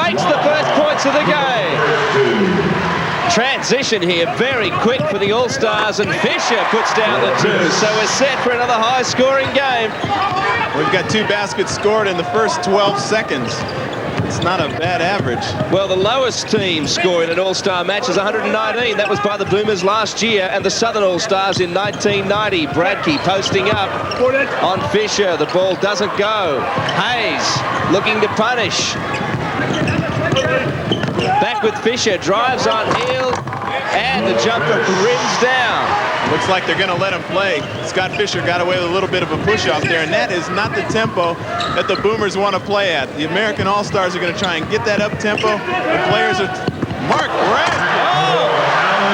makes the first points of the game. Transition here, very quick for the All-Stars, and Fisher puts down the 2. So we're set for another high-scoring game. We've got 2 baskets scored in the first 12 seconds. It's not a bad average. Well, the lowest team score in an All-Star match is 119. That was by the Boomers last year and the Southern All-Stars in 1990. Bradkey posting up on Fisher. The ball doesn't go. Hayes looking to punish. Back with Fisher, drives on heel, and the jumper rims down. Looks like they're going to let him play. Scott Fisher got away with a little bit of a push-off there, and that is not the tempo that the Boomers want to play at. The American All-Stars are going to try and get that up-tempo. The players are... Mark Grant! Oh!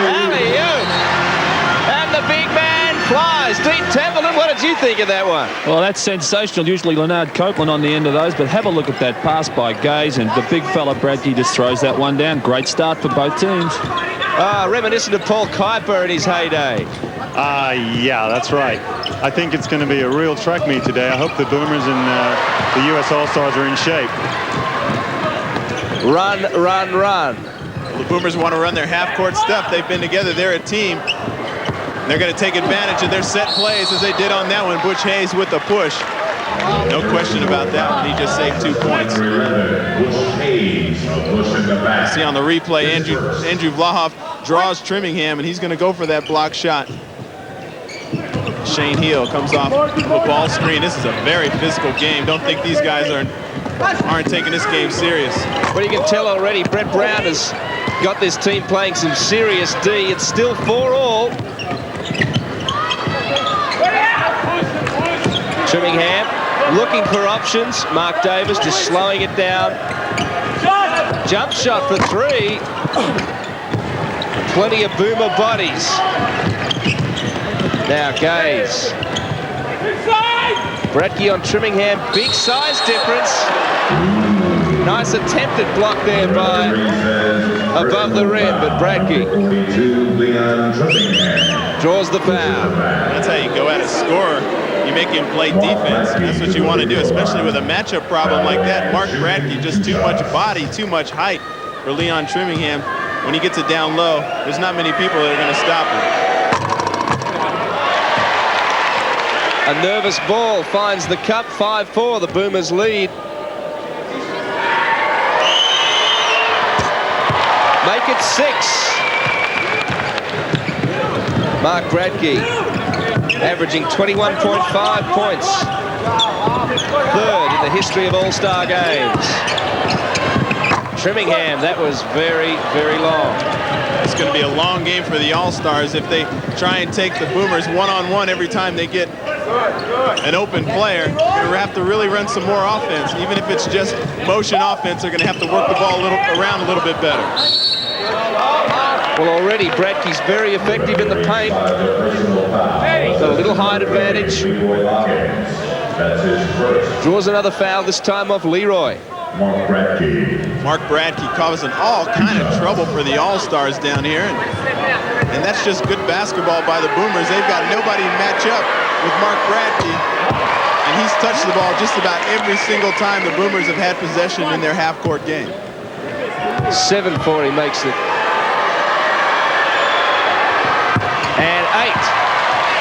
Alley-oop! And the big man flies. Dean Templeton, what did you think of that one? Well, that's sensational. Usually Leonard Copeland on the end of those, but have a look at that pass by Gaze, and the big fella Bradkey just throws that one down. Great start for both teams. Reminiscent of Paul Kuiper in his heyday. Yeah, that's right. I think it's going to be a real track meet today. I hope the Boomers and the U.S. All-Stars are in shape. Run, run, run. Well, the Boomers want to run their half-court stuff. They've been together. They're a team. They're going to take advantage of their set plays as they did on that one. Butch Hayes with the push. No question about that one. He just saved 2 points. See on the replay, Andrew Vlahoff draws Trimmingham, and he's going to go for that block shot. Shane Heel comes off the ball screen. This is a very physical game. Don't think these guys aren't taking this game serious. Well, you can tell already Brett Brown has got this team playing some serious D. It's still 4-all. Trimmingham looking for options. Mark Davis just slowing it down. Jump shot for 3. Plenty of Boomer bodies. Now Gaze. Bradkey on Trimmingham. Big size difference. Nice attempted block there by above the rim, but Bradkey draws the foul. That's how you go at a scorer. You make him play defense. That's what you want to do, especially with a matchup problem like that. Mark Bradkey, just too much body, too much height for Leon Trimmingham. When he gets it down low, there's not many people that are going to stop him. A nervous ball finds the cup. 5-4, the Boomers lead. Make it 6. Mark Bradkey averaging 21.5 points. 3rd in the history of All-Star games. Trimmingham, that was very, very long. It's going to be a long game for the All-Stars if they try and take the Boomers one-on-one every time they get an open player. They're going to have to really run some more offense. Even if it's just motion offense, they're going to have to work the ball around a little bit better. Well, already Bradkey's very effective in the paint. Got a little height advantage. Draws another foul, this time off Leroy. Mark Bradkey causing all kind of trouble for the All-Stars down here. And that's just good basketball by the Boomers. They've got nobody to match up with Mark Bradkey. And he's touched the ball just about every single time the Boomers have had possession in their half-court game. 7-4, he makes it. And 8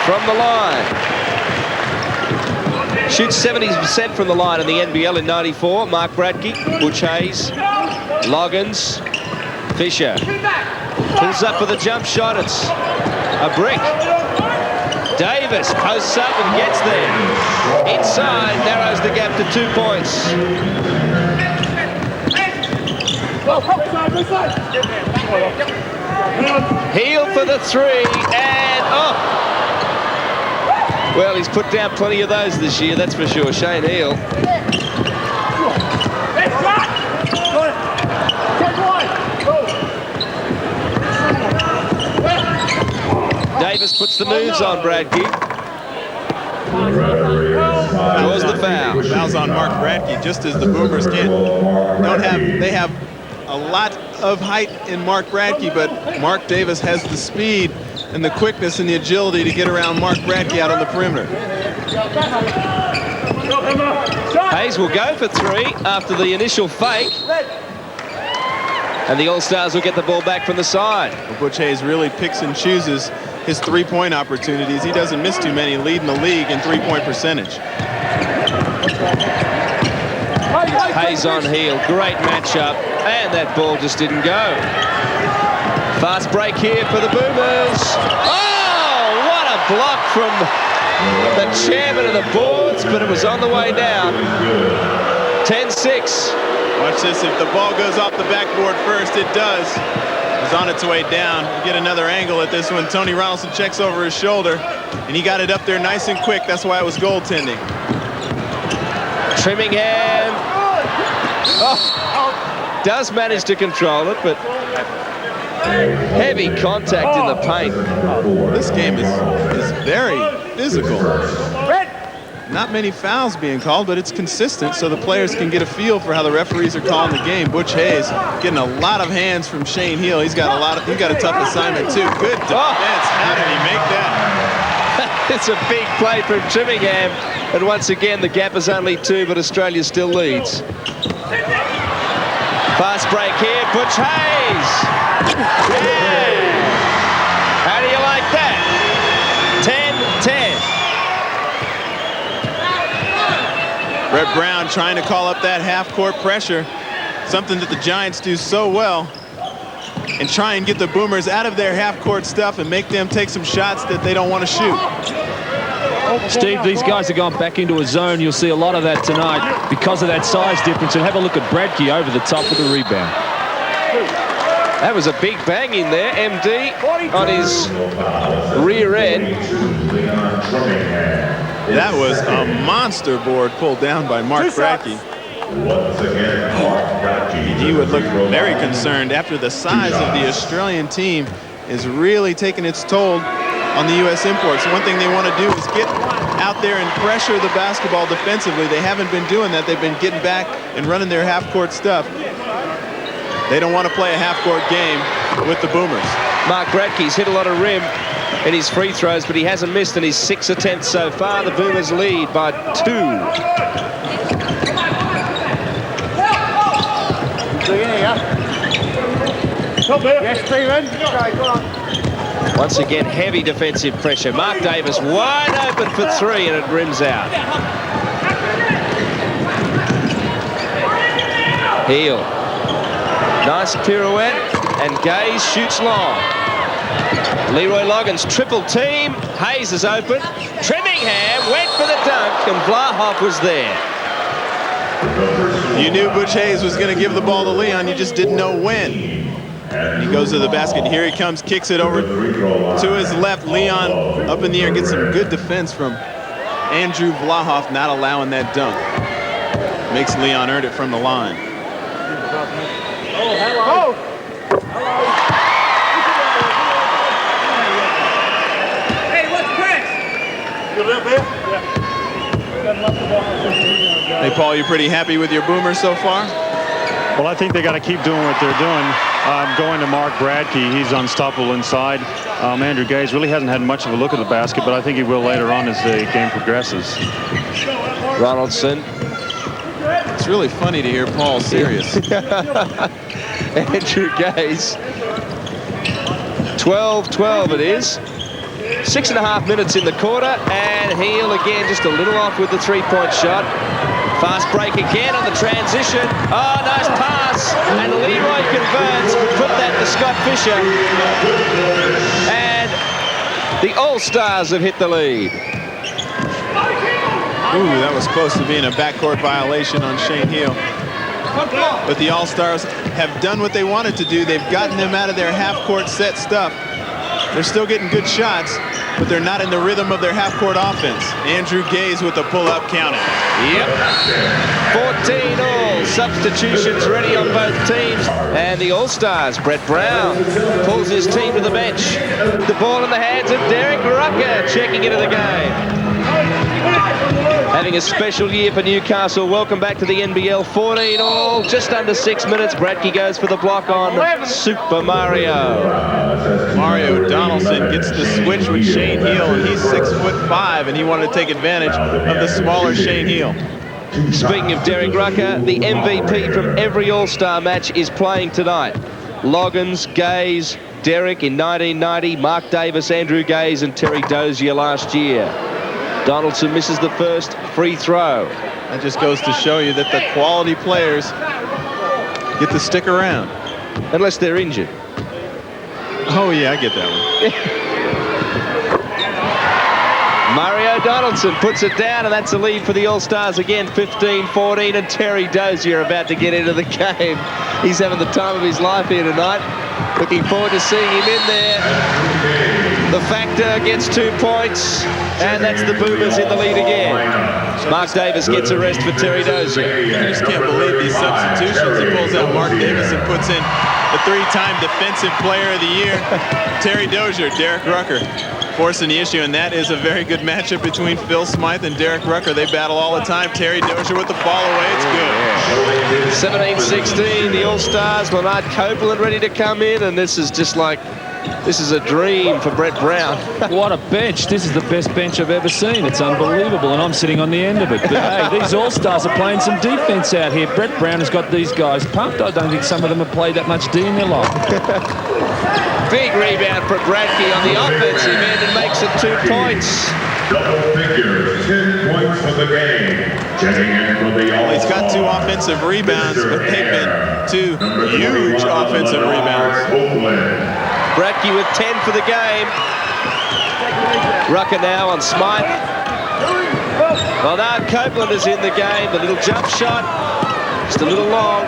from the line. Shoots 70% from the line in the NBL in '94. Mark Bradkey, Butch Hayes, Loggins, Fisher. Pulls up for the jump shot. It's a brick. Davis posts up and gets there. Inside, narrows the gap to 2 points. Heel for the 3, and oh! Well, he's put down plenty of those this year, that's for sure. Shane Heel. Davis puts the moves on Bradkey. Draws the foul. Foul's on Mark Bradkey, just as the Boomers they have a lot of height in Mark Bradkey, but Mark Davis has the speed and the quickness and the agility to get around Mark Bradkey out on the perimeter. Hayes will go for 3 after the initial fake. And the All-Stars will get the ball back from the side. Well, Butch Hayes really picks and chooses his three-point opportunities. He doesn't miss too many, leading the league in three-point percentage. Hayes on heel, great matchup, and that ball just didn't go. Fast break here for the Boomers. Oh, what a block from the chairman of the boards, but it was on the way down. 10-6. Watch this, if the ball goes off the backboard first, it does. It's on its way down. You get another angle at this one. Tony Ronaldson checks over his shoulder, and he got it up there nice and quick. That's why it was goaltending. Trimmingham. Oh, does manage to control it, but heavy contact in the paint. This game is very physical. Not many fouls being called, but it's consistent, so the players can get a feel for how the referees are calling the game. Butch Hayes getting a lot of hands from Shane Heel. He's got a tough assignment too. Good defense. How did he make that? It's a big play from Trimmingham, and once again the gap is only 2, but Australia still leads. Fast break here, Butch Hayes. Yeah. How do you like that? 10-10. Brett Brown trying to call up that half-court pressure, something that the Giants do so well, and try and get the Boomers out of their half-court stuff and make them take some shots that they don't want to shoot. Steve, these guys have gone back into a zone. You'll see a lot of that tonight because of that size difference. And have a look at Bradkey over the top of the rebound. That was a big bang in there. MD on his rear end. That was a monster board pulled down by Mark Bradkey. He would look very concerned after the size of the Australian team is really taking its toll on the U.S. imports. One thing they want to do is get out there and pressure the basketball defensively. They haven't been doing that. They've been getting back and running their half-court stuff. They don't want to play a half-court game with the Boomers. Mark Bradkey's hit a lot of rim in his free throws, but he hasn't missed in his 6 attempts so far. The Boomers lead by 2. Yes, Stephen. Once again, heavy defensive pressure. Mark Davis wide open for 3, and it rims out. Heel. Nice pirouette, and Gaze shoots long. Leroy Loggins triple team. Hayes is open. Trimmingham went for the dunk, and Vlahoff was there. You knew Butch Hayes was going to give the ball to Leon. You just didn't know when. He goes to the basket. Here he comes, kicks it over to his left. Leon up in the air, gets some good defense from Andrew Vlahoff, not allowing that dunk. Makes Leon earn it from the line. Oh, hello. Hey, what's Chris? You live here? Yeah. Hey, Paul, you pretty happy with your Boomers so far? Well, I think they got to keep doing what they're doing. Going to Mark Bradkey, he's unstoppable inside. Andrew Gaze really hasn't had much of a look at the basket, but I think he will later on as the game progresses. Ronaldson. It's really funny to hear Paul serious. Andrew Gaze. 12-12 it is. 6.5 minutes in the quarter, and Heel again just a little off with the 3-point shot. Fast break again on the transition. Oh, nice pass, and Leroy converts. Put that to Scott Fisher, and the All-Stars have hit the lead. Ooh, that was close to being a backcourt violation on Shane Heel. But the All-Stars have done what they wanted to do. They've gotten them out of their half-court set stuff. They're still getting good shots, but they're not in the rhythm of their half-court offense. Andrew Gaze with the pull-up counting. Yep. 14 all. Substitutions ready on both teams. And the All-Stars, Brett Brown, pulls his team to the bench. The ball in the hands of Derek Rucker, checking into the game. Having a special year for Newcastle. Welcome back to the NBL. 14 all, just under 6 minutes. Bradkey goes for the block on Super Mario. Mario Donaldson gets the switch with Shane Heel, and he's 6'5", and he wanted to take advantage of the smaller Shane Heel. Speaking of Derek Rucker, the MVP from every All-Star match is playing tonight. Loggins, Gaze, Derek in 1990, Mark Davis, Andrew Gaze and Terry Dozier last year. Donaldson misses the first free throw. That just goes to show you that the quality players get to stick around. Unless they're injured. Oh, yeah, I get that one. Mario Donaldson puts it down, and that's a lead for the All-Stars again, 15-14, and Terry Dozier about to get into the game. He's having the time of his life here tonight. Looking forward to seeing him in there. The Factor gets 2 points, and that's the Boomers in the lead again. Mark Davis gets a rest for Terry Dozier. I just can't believe these substitutions. He pulls out Mark Davis and puts in the 3-time Defensive Player of the Year, Terry Dozier, Derek Rucker forcing the issue, and that is a very good matchup between Phil Smythe and Derek Rucker. They battle all the time. Terry Dozier with the fall away. It's good. 17-16, the All-Stars. Leonard Copeland ready to come in, and this is just like, this is a dream for Brett Brown. What a bench. This is the best bench I've ever seen. It's unbelievable, and I'm sitting on the end of it. But hey, these All-Stars are playing some defense out here. Brett Brown has got these guys pumped. I don't think some of them have played that much D in their life. Big rebound for Bradkey on the offensive end and makes it 2 points. Double figures, 10 points for the game. Checking in for the Well, he's got 2 offensive rebounds, but they've been 2 huge offensive rebounds. Bradkey with 10 for the game. Rucker now on Smythe. Well, now Copeland is in the game. The little jump shot, just a little long.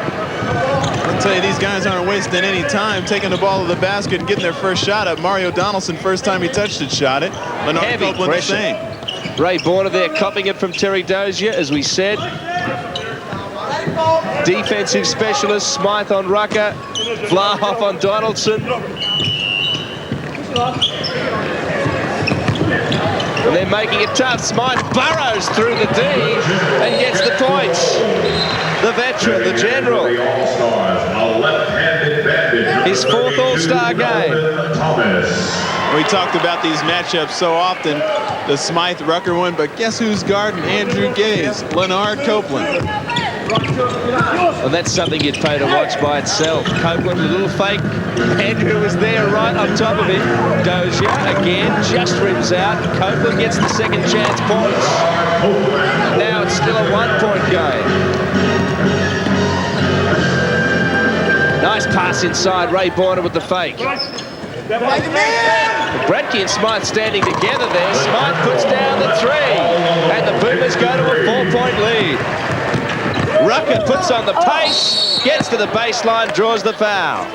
I'll tell you, these guys aren't wasting any time taking the ball to the basket and getting their first shot up. Mario Donaldson, first time he touched it, shot it. Leonard Heavy Copeland the pressure. same. Ray Borner there copying it from Terry Dozier, as we said. Defensive specialist, Smythe on Rucker. Vlahoff on Donaldson. And they're making it tough. Smythe burrows through the D and gets the points. The veteran, the general. His 4th All-Star game. We talked about these matchups so often, the Smythe-Rucker one, but guess who's guarding Andrew Gaze? Leonard Copeland. And that's something you'd pay to watch by itself. Copeland, a little fake. Andrew was there right on top of him. Dozier again, just rims out. Copeland gets the second chance points. And now it's still a 1-point game. Nice pass inside. Ray Borner with the fake. Bradkey and Smythe standing together there. Smythe puts down the 3. And the Boomers go to a 4-point lead. Rucker puts on the pace, gets to the baseline, draws the foul.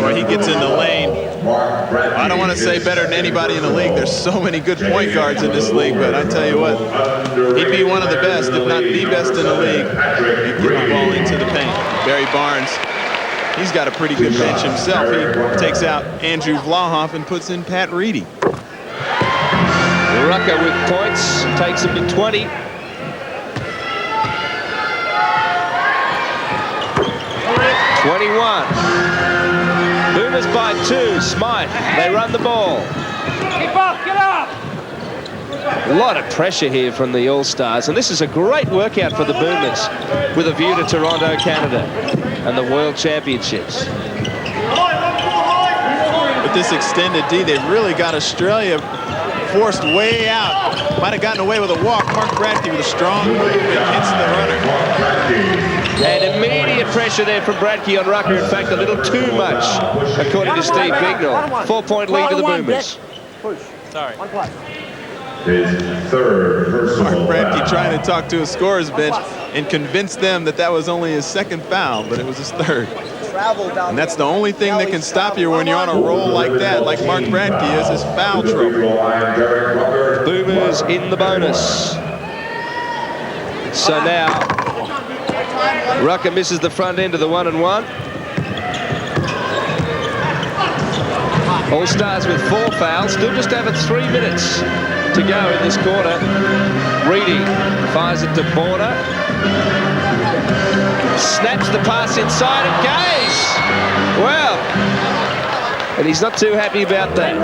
Boy, he gets in the lane. I don't want to say better than anybody in the league. There's so many good point guards in this league, but I tell you what, he'd be one of the best, if not the best in the league. He'd get the ball into the paint. Barry Barnes, he's got a pretty good bench himself. He takes out Andrew Vlahoff and puts in Pat Reedy. Rucker with points, takes him to 20. 21. Boomers by 2. Smythe, they run the ball. Keep up, get up! A lot of pressure here from the All-Stars, and this is a great workout for the Boomers with a view to Toronto, Canada, and the World Championships. With this extended D, they've really got Australia forced way out. Might have gotten away with a walk. Mark Bradkey with a strong move and hits the runner. And immediate pressure there from Bradkey on Rucker. In fact, a little too much, according to Steve Bignell. 4-point lead to the Boomers. Sorry. His 3rd personal Mark Bradkey foul. trying to talk to his scorer's bench and convince them that that was only his 2nd foul, but it was his 3rd. And that's the only thing that can stop you when you're on a roll like that, like Mark Bradkey is foul trouble. Boomers in the bonus. So now, Rucker misses the front end of the 1-and-1. All-Stars with 4 fouls, still just having 3 minutes to go in this quarter. Reedy fires it to Border. Snaps the pass inside and Gaze. Well, and he's not too happy about that.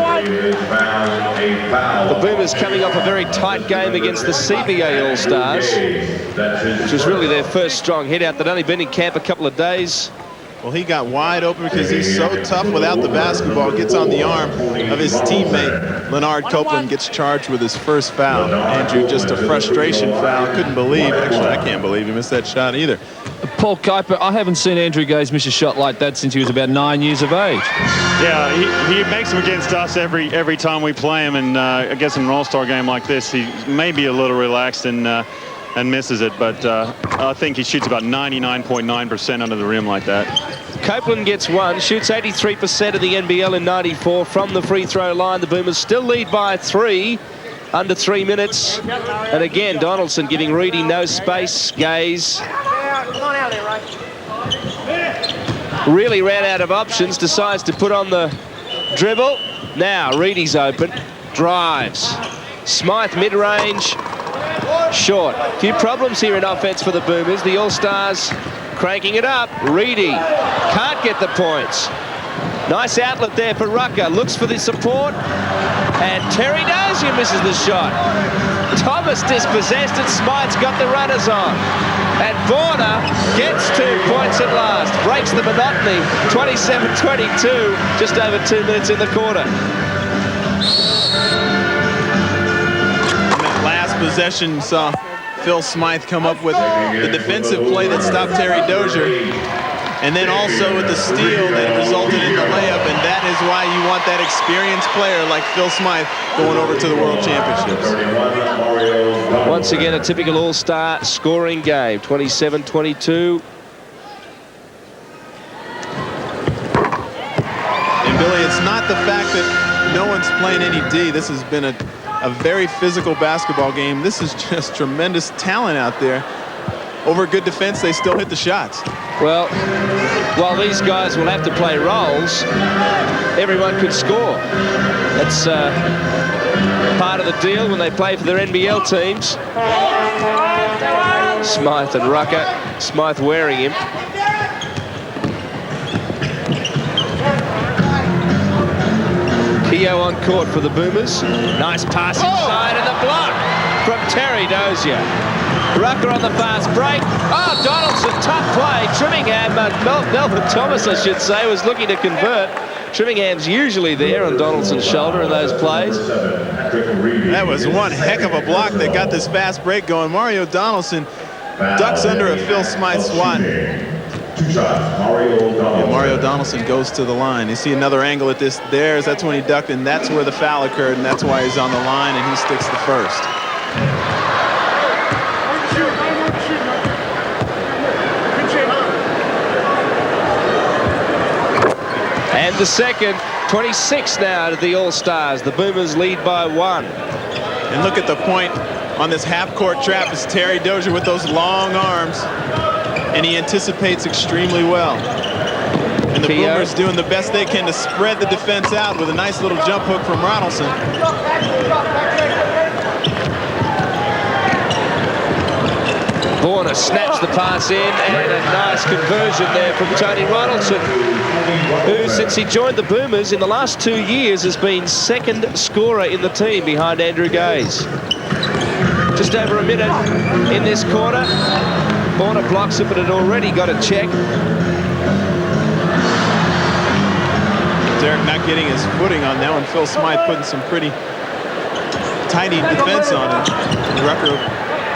The Boomers coming off a very tight game against the CBA All-Stars, which was really their first strong hit out. They'd only been in camp a couple of days. Well, he got wide open because he's so tough without the basketball. Gets on the arm of his teammate. Leonard Copeland gets charged with his first foul. Andrew, just a frustration foul. Couldn't believe. Actually, I can't believe he missed that shot either. Paul Kuiper, I haven't seen Andrew Gaze miss a shot like that since he was about 9 years of age. Yeah, he makes them against us every time we play him, and I guess in an all-star game like this, he may be a little relaxed and misses it, but I think he shoots about 99.9% under the rim like that. Copeland gets one, shoots 83% of the NBL in 94 from the free throw line. The Boomers still lead by 3, under 3 minutes. And again, Donaldson giving Reedy no space. Gaze really ran out of options, decides to put on the dribble. Now Reedy's open, drives. Smythe mid-range, short. A few problems here in offense for the Boomers. The All-Stars cranking it up. Reedy can't get the points. Nice outlet there for Rucker. Looks for the support. And Terry Dozier misses the shot. Thomas dispossessed and Smythe's got the runners on. And Border gets 2 points at last. Breaks the monotony. 27-22. Just over 2 minutes in the quarter. Possession saw Phil Smythe come up with the defensive play that stopped Terry Dozier, and then also with the steal that resulted in the layup, and that is why you want that experienced player like Phil Smythe going over to the World Championships. Once again, a typical All-Star scoring game, 27-22. And Billy, it's not the fact that no one's playing any D. This has been a very physical basketball game. This is just tremendous talent out there. Over good defense, they still hit the shots. Well, while these guys will have to play roles, everyone could score. That's part of the deal when they play for their NBL teams. Smythe and Rucker. Smythe wearing him. Keogh on court for the Boomers. Nice pass inside and the block from Terry Dozier. Rucker on the fast break. Oh, Donaldson, tough play. Trimmingham, Melvin Thomas, I should say, was looking to convert. Trimmingham's usually there on Donaldson's shoulder in those plays. That was one heck of a block that got this fast break going. Mario Donaldson ducks under a Phil Smythe swat. 2 shots, Mario Donaldson goes to the line. You see another angle at this. That's when he ducked, and that's where the foul occurred, and that's why he's on the line, and he sticks the first. And the second, 26 now to the All-Stars. The Boomers lead by 1. And look at the point on this half-court trap. It's Terry Dozier with those long arms. And he anticipates extremely well. And the Boomers doing the best they can to spread the defense out with a nice little jump hook from Ronaldson. Borna snaps the pass in, and a nice conversion there from Tony Ronaldson, who, since he joined the Boomers in the last 2 years, has been second scorer in the team behind Andrew Gaze. Just over a minute in this quarter. Borna blocks it, but had already got a check. Derek not getting his footing on that one. Phil Smythe putting some pretty tidy defense on it. Rucker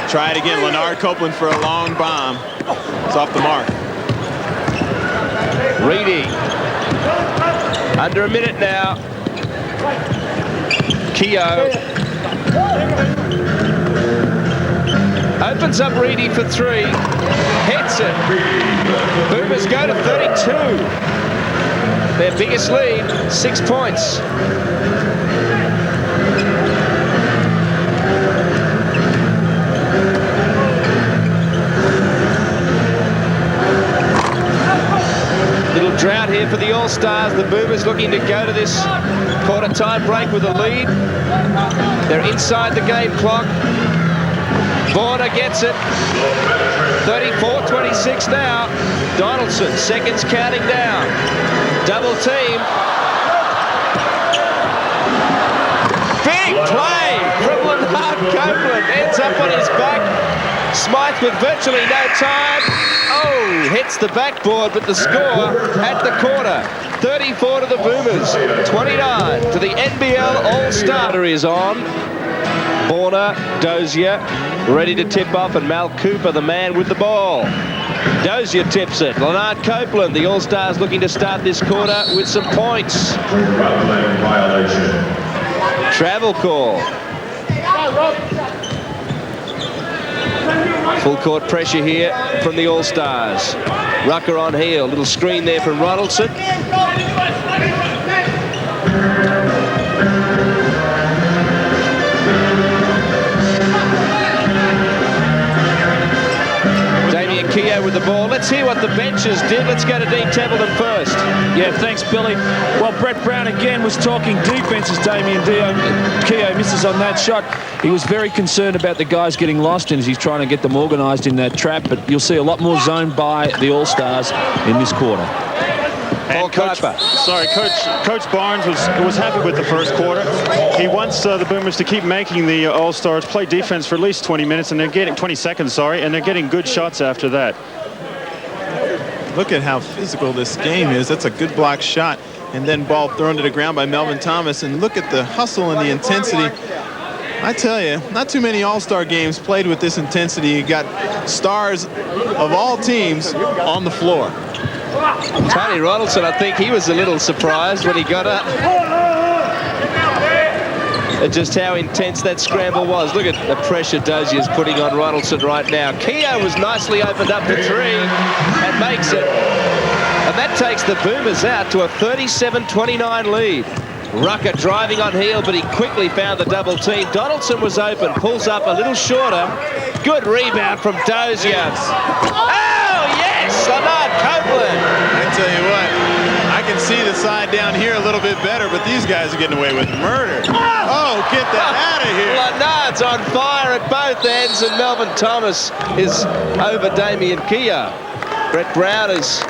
try it again. Leonard Copeland for a long bomb. It's off the mark. Reedy. Under a minute now. Keogh. Opens up Reedy for 3. Hits it. Boomers go to 32. Their biggest lead, 6 points. Little drought here for the All-Stars. The Boomers looking to go to this quarter time break with a lead. They're inside the game clock. Border gets it. 34-26 now. Donaldson, seconds counting down. Double team. Big play from Leonard Copeland. Ends up on his back. Smythe with virtually no time. Oh, hits the backboard, but the score at the quarter. 34 to the Boomers, 29 to the NBL All-Star is on. Borna, Dozier, ready to tip off, and Mal Cooper, the man with the ball. Dozier tips it. Leonard Copeland, the All-Stars looking to start this quarter with some points. Travel call. Full court pressure here from the All-Stars. Rucker on heel. Little screen there from Ronaldson. Keogh with the ball. Let's hear what the benches did. Let's go to Dean Templeton first. Yeah, thanks, Billy. Well, Brett Brown again was talking defense as Damien Keogh misses on that shot. He was very concerned about the guys getting lost, and as he's trying to get them organised in that trap, but you'll see a lot more zone by the All-Stars in this quarter. And Coach Barnes was happy with the first quarter. He wants the Boomers to keep making the All-Stars play defense for at least 20 minutes, and they're getting 20 seconds, sorry, and they're getting good shots after that. Look at how physical this game is. That's a good block shot, and then ball thrown to the ground by Melvin Thomas. And look at the hustle and the intensity. I tell you, not too many All-Star games played with this intensity. You got stars of all teams on the floor. Tony Ronaldson, I think he was a little surprised when he got up at just how intense that scramble was. Look at the pressure Dozier's putting on Ronaldson right now. Keogh was nicely opened up for three and makes it. And that takes the Boomers out to a 37-29 lead. Rucker driving on heel, but he quickly found the double team. Donaldson was open, pulls up a little shorter. Good rebound from Dozier. Oh, yes! Leonard Copeland. I tell you what, I can see the side down here a little bit better, but these guys are getting away with murder. Oh, get that out of here. Leonard's on fire at both ends, and Melvin Thomas is over Damien Keogh. Brett Brown is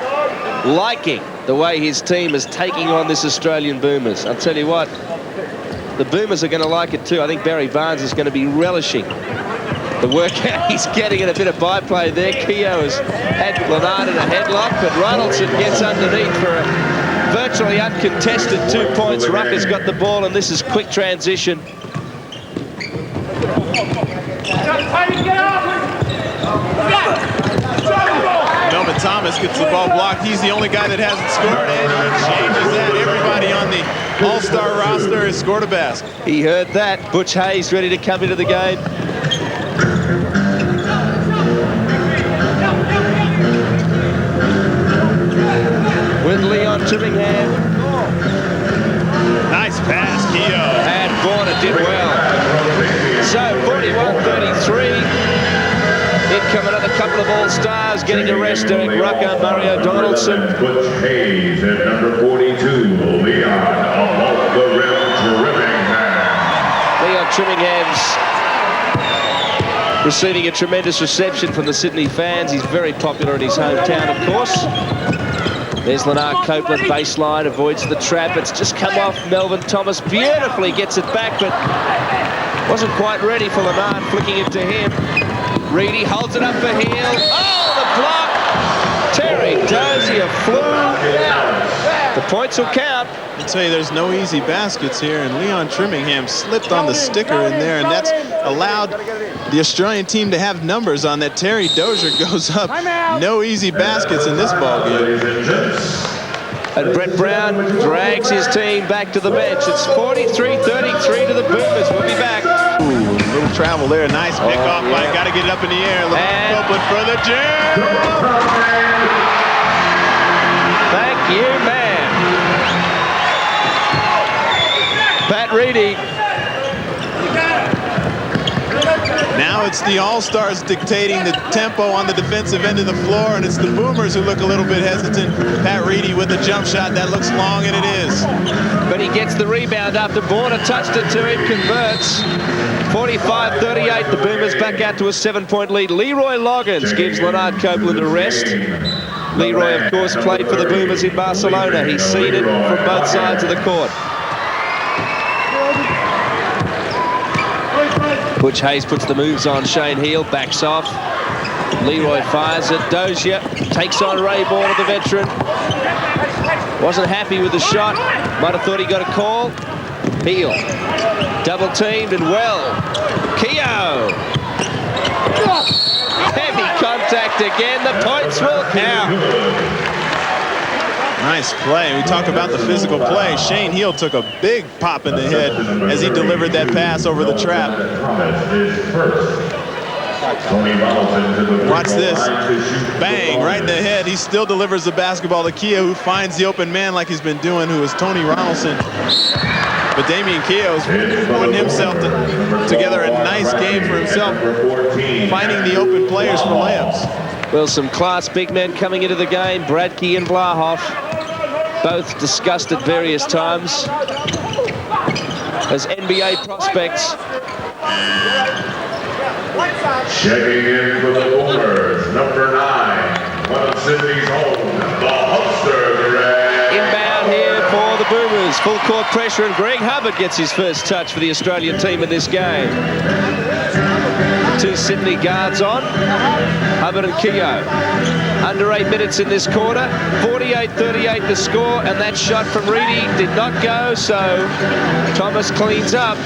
liking the way his team is taking on this Australian Boomers. I'll tell you what, the Boomers are going to like it too. I think Barry Barnes is going to be relishing the workout he's getting, and a bit of byplay there. Keogh has had Leonard in a headlock, but Ronaldson gets underneath for a virtually uncontested 2 points. Rucker's got the ball, and this is quick transition. Melvin Thomas gets the ball blocked. He's the only guy that hasn't scored, and he changes that. Everybody on the All-Star roster has scored a basket. He heard that. Butch Hayes ready to come into the game. With Leon Trimmingham. Nice pass, Keogh. And Borna did well. So 41-33. In come another couple of All-Stars getting to rest. Derek Rucker, Mario Donaldson. Butch Hayes and number 42, Leon above the rim Trimmingham. Leon Trimmingham's receiving a tremendous reception from the Sydney fans. He's very popular in his hometown, of course. There's Leonard Copeland, baseline, avoids the trap. It's just come off Melvin Thomas. Beautifully gets it back, but wasn't quite ready for Leonard, flicking it to him. Reedy holds it up for heel. Oh, the block! Terry Dozier flew. The points will count. I tell you, there's no easy baskets here, and Leon Trimmingham slipped on the sticker in there, and that's allowed the Australian team to have numbers on that. Terry Dozier goes up. No easy baskets in this ball game. And Brett Brown drags his team back to the bench. It's 43-33 to the Boomers. We'll be back. Ooh, little travel there. Nice pick off by. Got to get it up in the air. Copeland for the jam. Thank you, man. Pat Reedy. Now it's the All-Stars dictating the tempo on the defensive end of the floor, and it's the Boomers who look a little bit hesitant. Pat Reedy with the jump shot. That looks long, and it is. But he gets the rebound after Borna touched it to him, converts. 45-38, the Boomers back out to a 7-point lead. Leroy Loggins gives Leonard Copeland a rest. Leroy, of course, played for the Boomers in Barcelona. He's seen it from both sides of the court. Butch Hayes puts the moves on Shane Heel, backs off. Leroy fires it. Dozier takes on Ray Border, the veteran. Wasn't happy with the shot. Might have thought he got a call. Heel. Double teamed and well. Keogh. Heavy contact again. The points will count. Nice play. We talk about the physical play. Shane Heel took a big pop in the head as he delivered that pass over the trap. Watch this. Bang, right in the head. He still delivers the basketball to Keogh, who finds the open man like he's been doing, who is Tony Ronaldson. But Damian Keogh's putting himself together a nice game for himself, finding the open players for layups. Well, some class big men coming into the game. Bradke and Vlahoff, both discussed at various times as NBA prospects. Checking in for the Boomers, number 9, one of Sydney's own, the Hulkster. Inbound here for the Boomers. Full court pressure, and Greg Hubbard gets his first touch for the Australian team in this game. 2 Sydney guards on. Hubbard and Keogh. Under 8 minutes in this quarter. 48-38 the score, and that shot from Reedy did not go, so Thomas cleans up.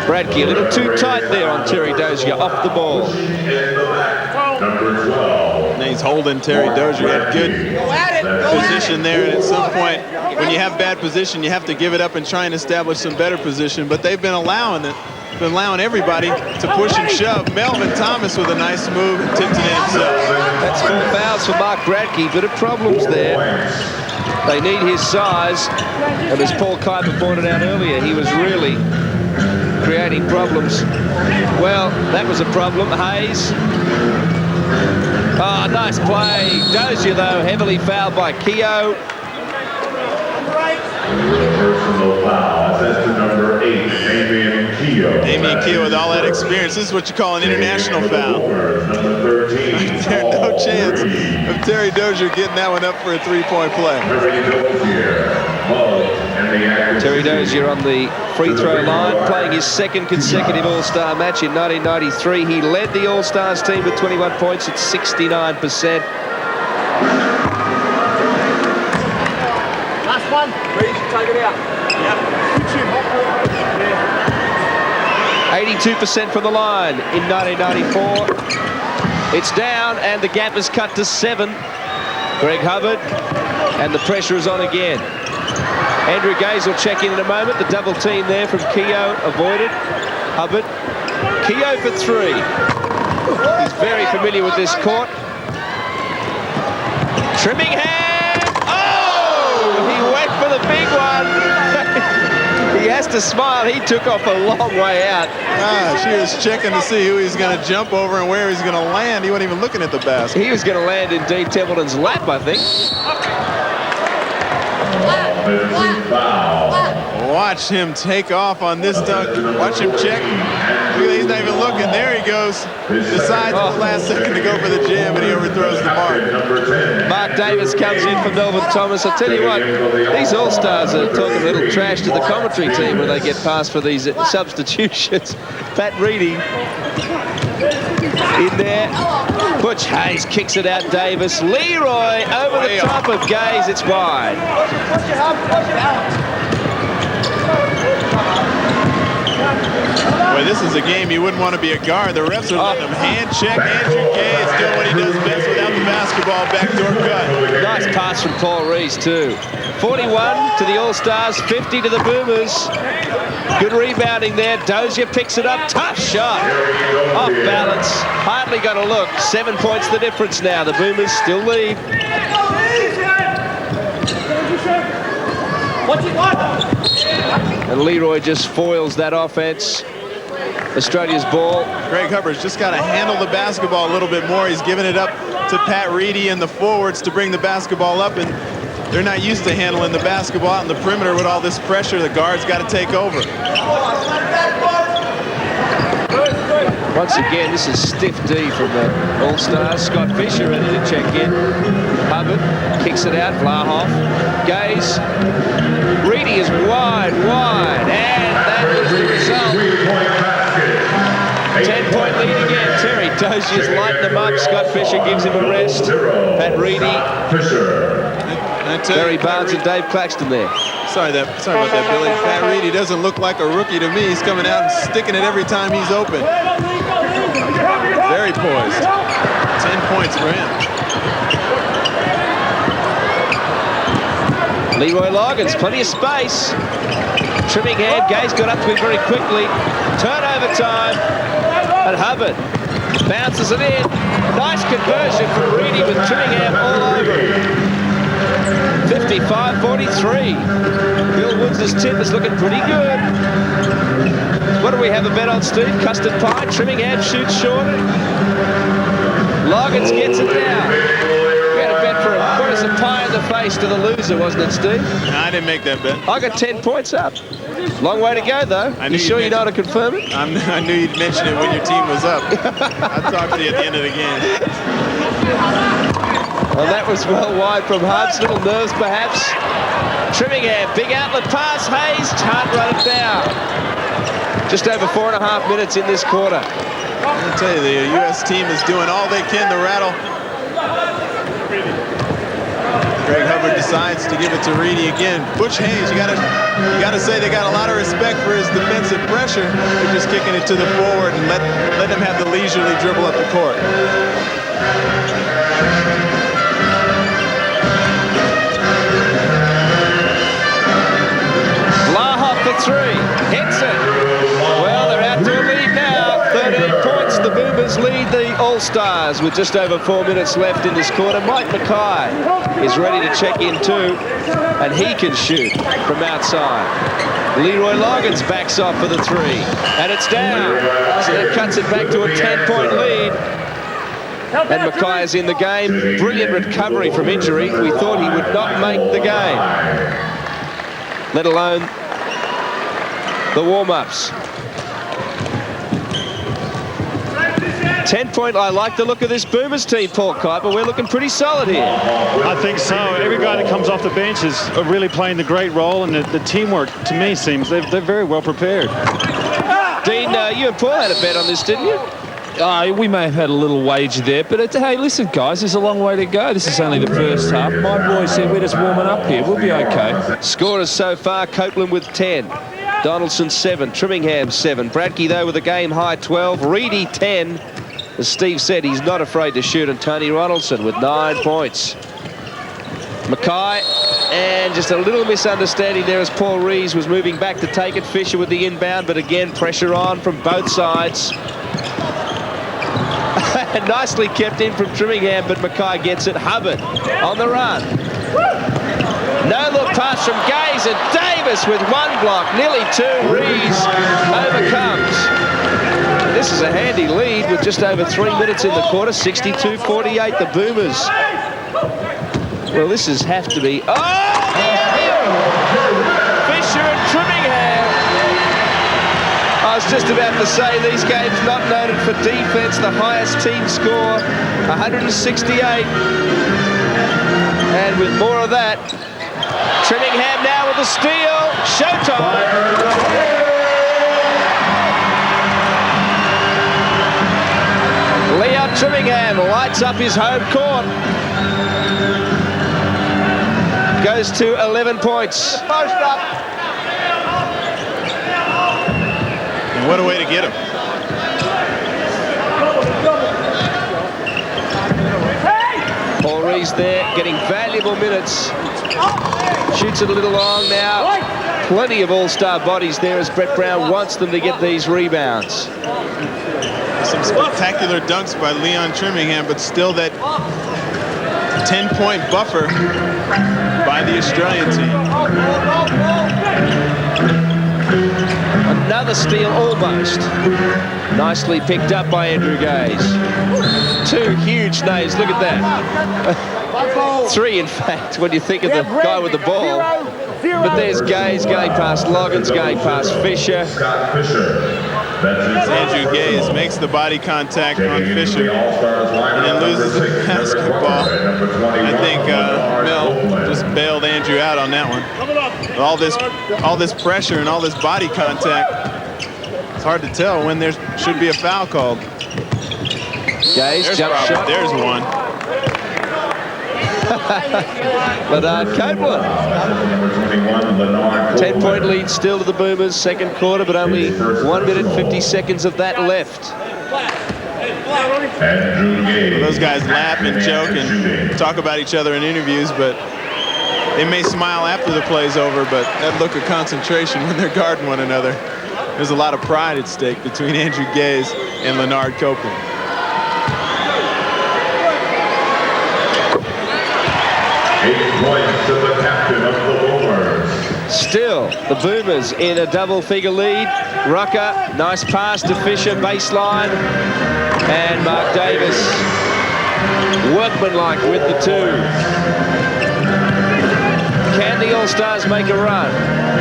Bradke a little too tight there on Terry Dozier, off the ball. Number 12. And he's holding Terry Dozier at good position there, and at some point, when you have bad position, you have to give it up and try and establish some better position, but they've been allowing it. Been allowing everybody to push and shove. Melvin Thomas with a nice move and tipped it in himself. That's 4 fouls for Mark Bradke, but of problems there. They need his size, and as Paul Kuiper pointed out earlier, he was really creating problems. Well, that was a problem. Hayes. Oh, nice play. Dozier, though, heavily fouled by Keogh. Personal foul. That's to number 8, Damian Keogh. Damian Keogh with all that experience. This is what you call an international foul. Number 13. There's no chance of Terry Dozier getting that one up for a 3-point play. Terry Dozier on the free throw line, playing his 2nd consecutive All-Star match in 1993. He led the All-Stars team with 21 points at 69%. Last one. Please take it out. Yep. 82% from the line in 1994. It's down, and the gap is cut to 7. Greg Hubbard, and the pressure is on again. Andrew Gaze will check in a moment. The double team there from Keogh avoided. Hubbard. Keogh for 3. He's very familiar with this court. Trimming hand. Oh! He went for the big one. He has to smile. He took off a long way out. She was checking to see who he's going to jump over and where he's going to land. He wasn't even looking at the basket. He was going to land in Dean Templeton's lap, I think. Watch him take off on this dunk. Watch him check. He's not even looking. There he goes. Decides at the last second to go for the jam, and he overthrows the mark. Mark Davis comes in for Melvin Thomas. I'll tell you what, these All-Stars are talking a little trash to the commentary team when they get past for these substitutions. Pat Reedy in there. Butch Hayes kicks it out. Davis. Leroy over the top of Gaze. It's wide. Boy, this is a game you wouldn't want to be a guard. The refs are letting him hand check Andrew Gaze, doing what he does best without the basketball, backdoor cut. Nice pass from Paul Rees, too. 41 to the All-Stars, 50 to the Boomers. Good rebounding there. Dozier picks it up. Tough shot. Off balance. Hardly got a look. 7 points the difference now. The Boomers still lead. And Leroy just foils that offense. Australia's ball. Greg Hubbard's just got to handle the basketball a little bit more. He's giving it up to Pat Reedy and the forwards to bring the basketball up, and they're not used to handling the basketball out in the perimeter with all this pressure. The guard's got to take over. Once again, this is stiff D from the All-Stars. Scott Fisher ready to check in. Hubbard kicks it out. Vlahoff. Gaze. Reedy is wide, and that is the result. again. Terry Dozier's lighting them up. Scott Fisher gives him a rest. Pat Reedy, Barry Barnes and Dave Claxton there. Sorry about that, Billy. Pat Reedy doesn't look like a rookie to me. He's coming out and sticking it every time he's open. Very poised. 10 points for him. Leroy Loggins, plenty of space. Trimming hand, Gay's got up to him very quickly. Turnover time. And Hubbard bounces it in. Nice conversion from Reedy with Trinningham all over him. 55-43. Bill Woods' tip is looking pretty good. What do we have a bet on, Steve? Custard pie. Trinningham shoots short. Loggins gets it down. We had a bet for him. What is a pie in the face to the loser, wasn't it, Steve? No, I didn't make that bet. I got 10 points up. Long way to go, though. You sure you know how to confirm it? I knew you'd mention it when your team was up. I'll talk to you at the end of the game. Well, that was well wide from Hubbs. Little nerves, perhaps. Trinningham, big outlet pass. Hayes can't run it down. Just over 4.5 minutes in this quarter. I'll tell you, the U.S. team is doing all they can to rattle. Greg Hubbard decides to give it to Reedy again. Butch Hayes, you gotta say they got a lot of respect for his defensive pressure. They're just kicking it to the forward and let him have the leisurely dribble up the court. Vlahoff for three. Hits it. Well, they're out to a lead now. 13 points. The Boomers lead the All-Stars with just over 4 minutes left in this quarter. Mike Mackay is ready to check in too, and he can shoot from outside. Leroy Loggins backs off for the three, and it's down. So that cuts it back to a 10-point lead. And Mackay is in the game. Brilliant recovery from injury. We thought he would not make the game, let alone the warm-ups. 10-point, I like the look of this Boomers team, Paul Kuiper. We're looking pretty solid here. I think so. Every guy that comes off the bench is really playing the great role, and the teamwork, to me, seems they're very well prepared. Dean, you and Paul had a bet on this, didn't you? We may have had a little wager there, but hey, listen, guys, there's a long way to go. This is only the first half. My boys said we're just warming up here. We'll be okay. Scorers so far, Copeland with 10. Donaldson 7, Trimmingham 7. Bradkey, though, with a game-high 12. Reedy 10. As Steve said, he's not afraid to shoot. And Tony Ronaldson with 9 points. Mackay, and just a little misunderstanding there as Paul Rees was moving back to take it. Fisher with the inbound, but again, pressure on from both sides. Nicely kept in from Trimmingham, but Mackay gets it. Hubbard on the run. No-look pass from Gaze, and Davis with one block, nearly two. Rees overcomes. This is a handy lead with just over 3 minutes in the quarter. 62-48, the Boomers. Well, this has have to be... Oh! Fisher and Trimmingham. I was just about to say these games not noted for defense. The highest team score, 168. And with more of that, Trinningham now with the steal. Showtime. Leon Trimmingham lights up his home court. Goes to 11 points. And what a way to get him. Paul Rees there getting valuable minutes. Shoots it a little long now. Plenty of all-star bodies there as Brett Brown wants them to get these rebounds. Some spectacular dunks by Leon Trimmingham, but still that 10-point buffer by the Australian team. Another steal almost. Nicely picked up by Andrew Gaze. Two huge names, look at that. Three, in fact, when you think of the guy with the ball. But there's Gaze going past Loggins, going past Fisher. Andrew Gaze makes the body contact on Fisher and then loses the basketball. I think Mill just bailed Andrew out on that one. All this pressure and all this body contact, it's hard to tell when there should be a foul called. Gaze, jump shot. There's one. Leonard Copeland. 10-point lead still to the Boomers, second quarter, but only 1 minute 50 seconds of that left. Those guys laugh and joke and talk about each other in interviews, but they may smile after the play's over, but that look of concentration when they're guarding one another. There's a lot of pride at stake between Andrew Gaze and Leonard Copeland. Points to the captain of the Boomers. Still, the Boomers in a double-figure lead. Rucker, nice pass to Fisher, baseline. And Mark Davis, workmanlike with the two. Can the All-Stars make a run?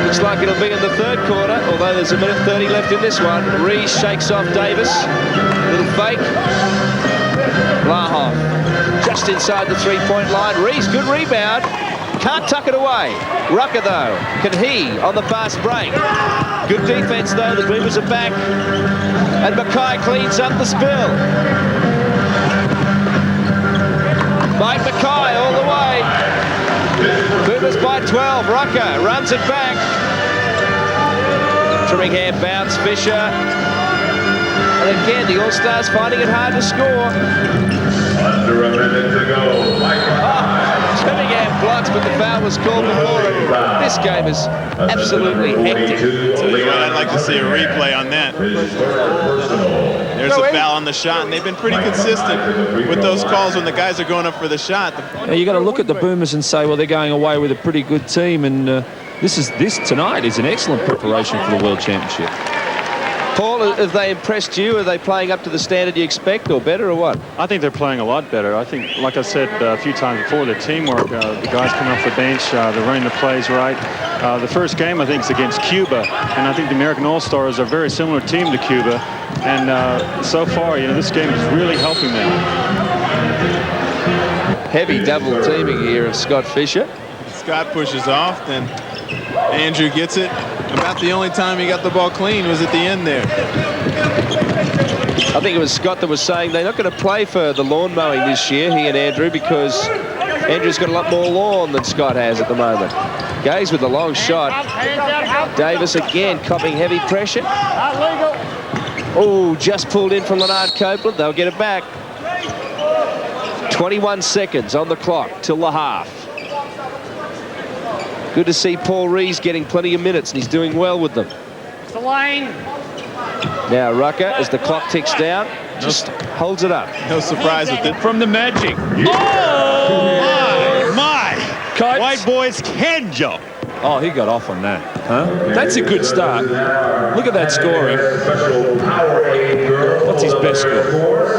Looks like it'll be in the third quarter, although there's a minute 30 left in this one. Rees shakes off Davis. Little fake. Blahoff just inside the three-point line. Rees, good rebound. Can't tuck it away. Rucker, though, can he on the fast break. Good defense, though. The Boomers are back. And Mackay cleans up the spill. Mike Mackay all the way. Boomers by 12. Rucker runs it back. Trimmingham bounce. Fisher. And again, the All-Stars finding it hard to score. Under a minute to go. Trimmingham blocks, but the foul was called before it. This game is absolutely hectic. I'd like to see a replay on that. There's a foul on the shot, and they've been pretty consistent with those calls when the guys are going up for the shot. Now, you got to look at the Boomers and say, well, they're going away with a pretty good team, and this tonight is an excellent preparation for the World Championship. Paul, have they impressed you? Are they playing up to the standard you expect, or better, or what? I think they're playing a lot better. I think, like I said a few times before, the teamwork, the guys coming off the bench, they're running the plays right. The first game, I think, is against Cuba, and I think the American All-Stars are a very similar team to Cuba. And so far, this game is really helping them. Heavy double teaming here of Scott Fisher. Scott pushes off, then Andrew gets it. About the only time he got the ball clean was at the end there. I think it was Scott that was saying they're not going to play for the lawn mowing this year, he and Andrew, because Andrew's got a lot more lawn than Scott has at the moment. Gaze with a long shot. Davis again copping heavy pressure. Oh, just pulled in from Leonard Copeland. They'll get it back. 21 seconds on the clock till the half. Good to see Paul Rees getting plenty of minutes, and he's doing well with them. The lane. Now Rucker, as the clock ticks down, just holds it up. No surprise with it. From the Magic. Oh, my. White boys can jump. Oh, he got off on that. Huh? That's a good start. Look at that scoring. What's his best score?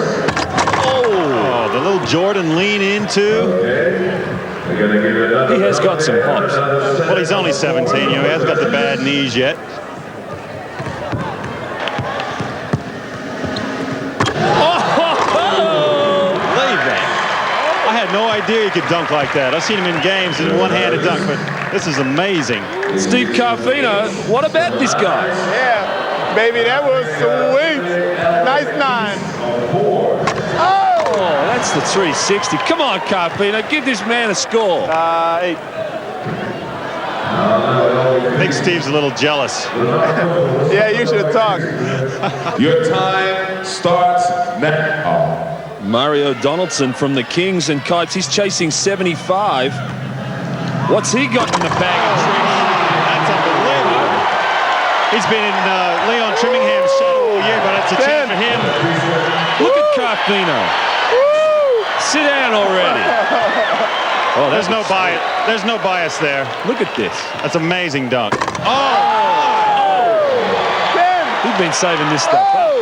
Oh, the little Jordan lean into. He has got some hops. Well, he's only 17. He hasn't got the bad knees yet. Believe that. I had no idea he could dunk like that. I've seen him in games in one-handed dunk, but this is amazing. Steve Carfino, what about this guy? Yeah, baby, that was sweet. Nice 9. Oh, that's the 360. Come on, Carfino, give this man a score. 8. I think Steve's a little jealous. Yeah, you should have talked. Your time starts now. Mario Donaldson from the Kings and Kipes. He's chasing 75. What's he got in the bag of tricks? That's unbelievable. He's been in Leon Trimmingham's shadow all year, but it's a chance for him. Look at Carfino. Sit down already. Oh, there's no bias. There's no bias there. Look at this. That's amazing dunk. He's been saving this stuff up.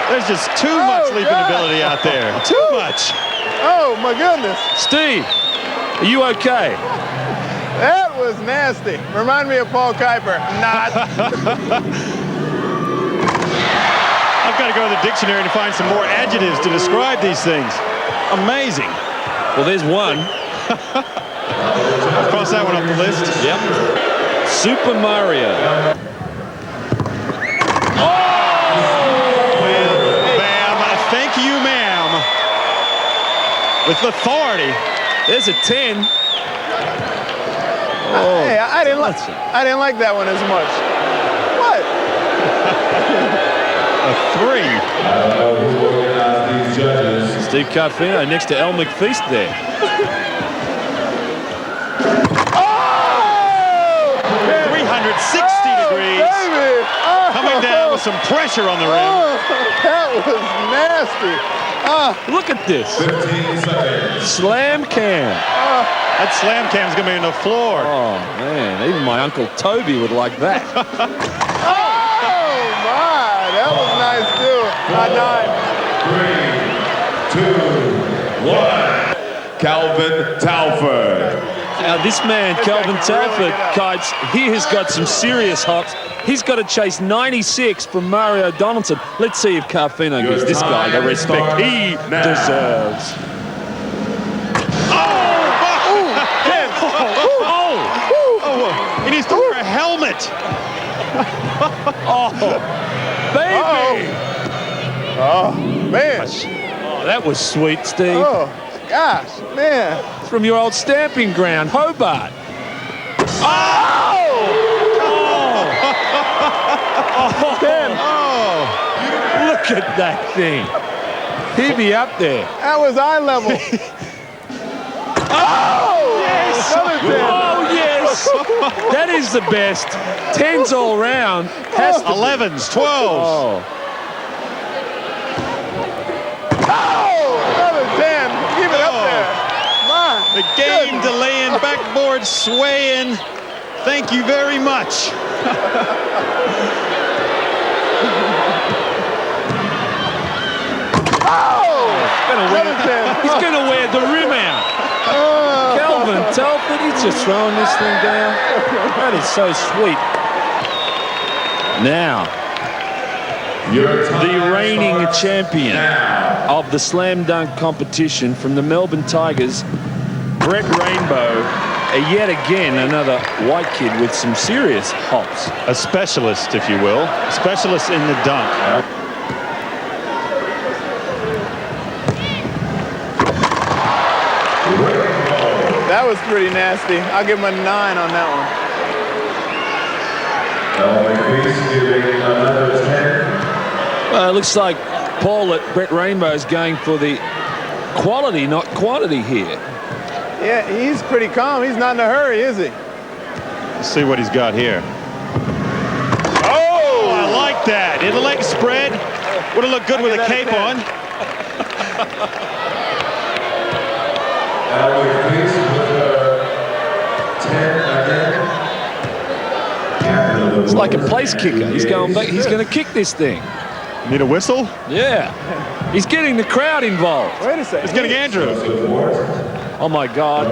There's just too much leaping ability out there. Too much. Oh, my goodness. Steve, are you okay? That was nasty. Remind me of Paul Kuiper. Not. I've got to go to the dictionary to find some more adjectives to describe these things. Amazing. Well, there's one. I'll cross that one off the list. Yep. Super Mario. Well, ma'am, thank you, ma'am. with authority. There's a 10. Hey, I didn't like that one as much. What? A 3. Steve Carfino next to El McFeast there. Oh! 360 degrees. Baby. Oh. Coming down with some pressure on the rim. Oh, that was nasty. Look at this. 15 seconds. Slam cam. That slam cam's going to be on the floor. Oh, man. Even my Uncle Toby would like that. Oh, my. That was nice, too. 3, 2, 1. Calvin Talford. Now, this man, Calvin Talford, Kites, he has got some serious hops. He's got to chase 96 from Mario Donaldson. Let's see if Carfino gives this guy the respect he deserves. He needs to wear a helmet. Oh, baby. Oh, man. Oh, that was sweet, Steve. Oh, gosh, man. It's from your old stamping ground, Hobart. Look at that thing. He'd be up there. That was eye level. Yes! Oh, yes! That is the best. 10s all round. Has to 11s, 12s. Oh. Another 10. Keep it up there. My The game delaying, backboard swaying. Thank you very much. He's going to wear the rim out. Calvin Telford, he's just throwing this thing down. That is so sweet. Now, the reigning champion of the slam dunk competition from the Melbourne Tigers, Brett Rainbow, yet again another white kid with some serious hops. A specialist, if you will. Specialist in the dunk. That was pretty nasty. I'll give him a 9 on that one. It looks like, Paul, that Brett Rainbow is going for the quality, not quantity here. Yeah, he's pretty calm. He's not in a hurry, is he? Let's see what he's got here. Oh, I like that. In the leg spread. Would have looked good with a cape on. It's like a place kicker. He's going back. He's going to kick this thing. Need a whistle? Yeah. He's getting the crowd involved. Wait a second. He's getting Andrew. Oh, my God.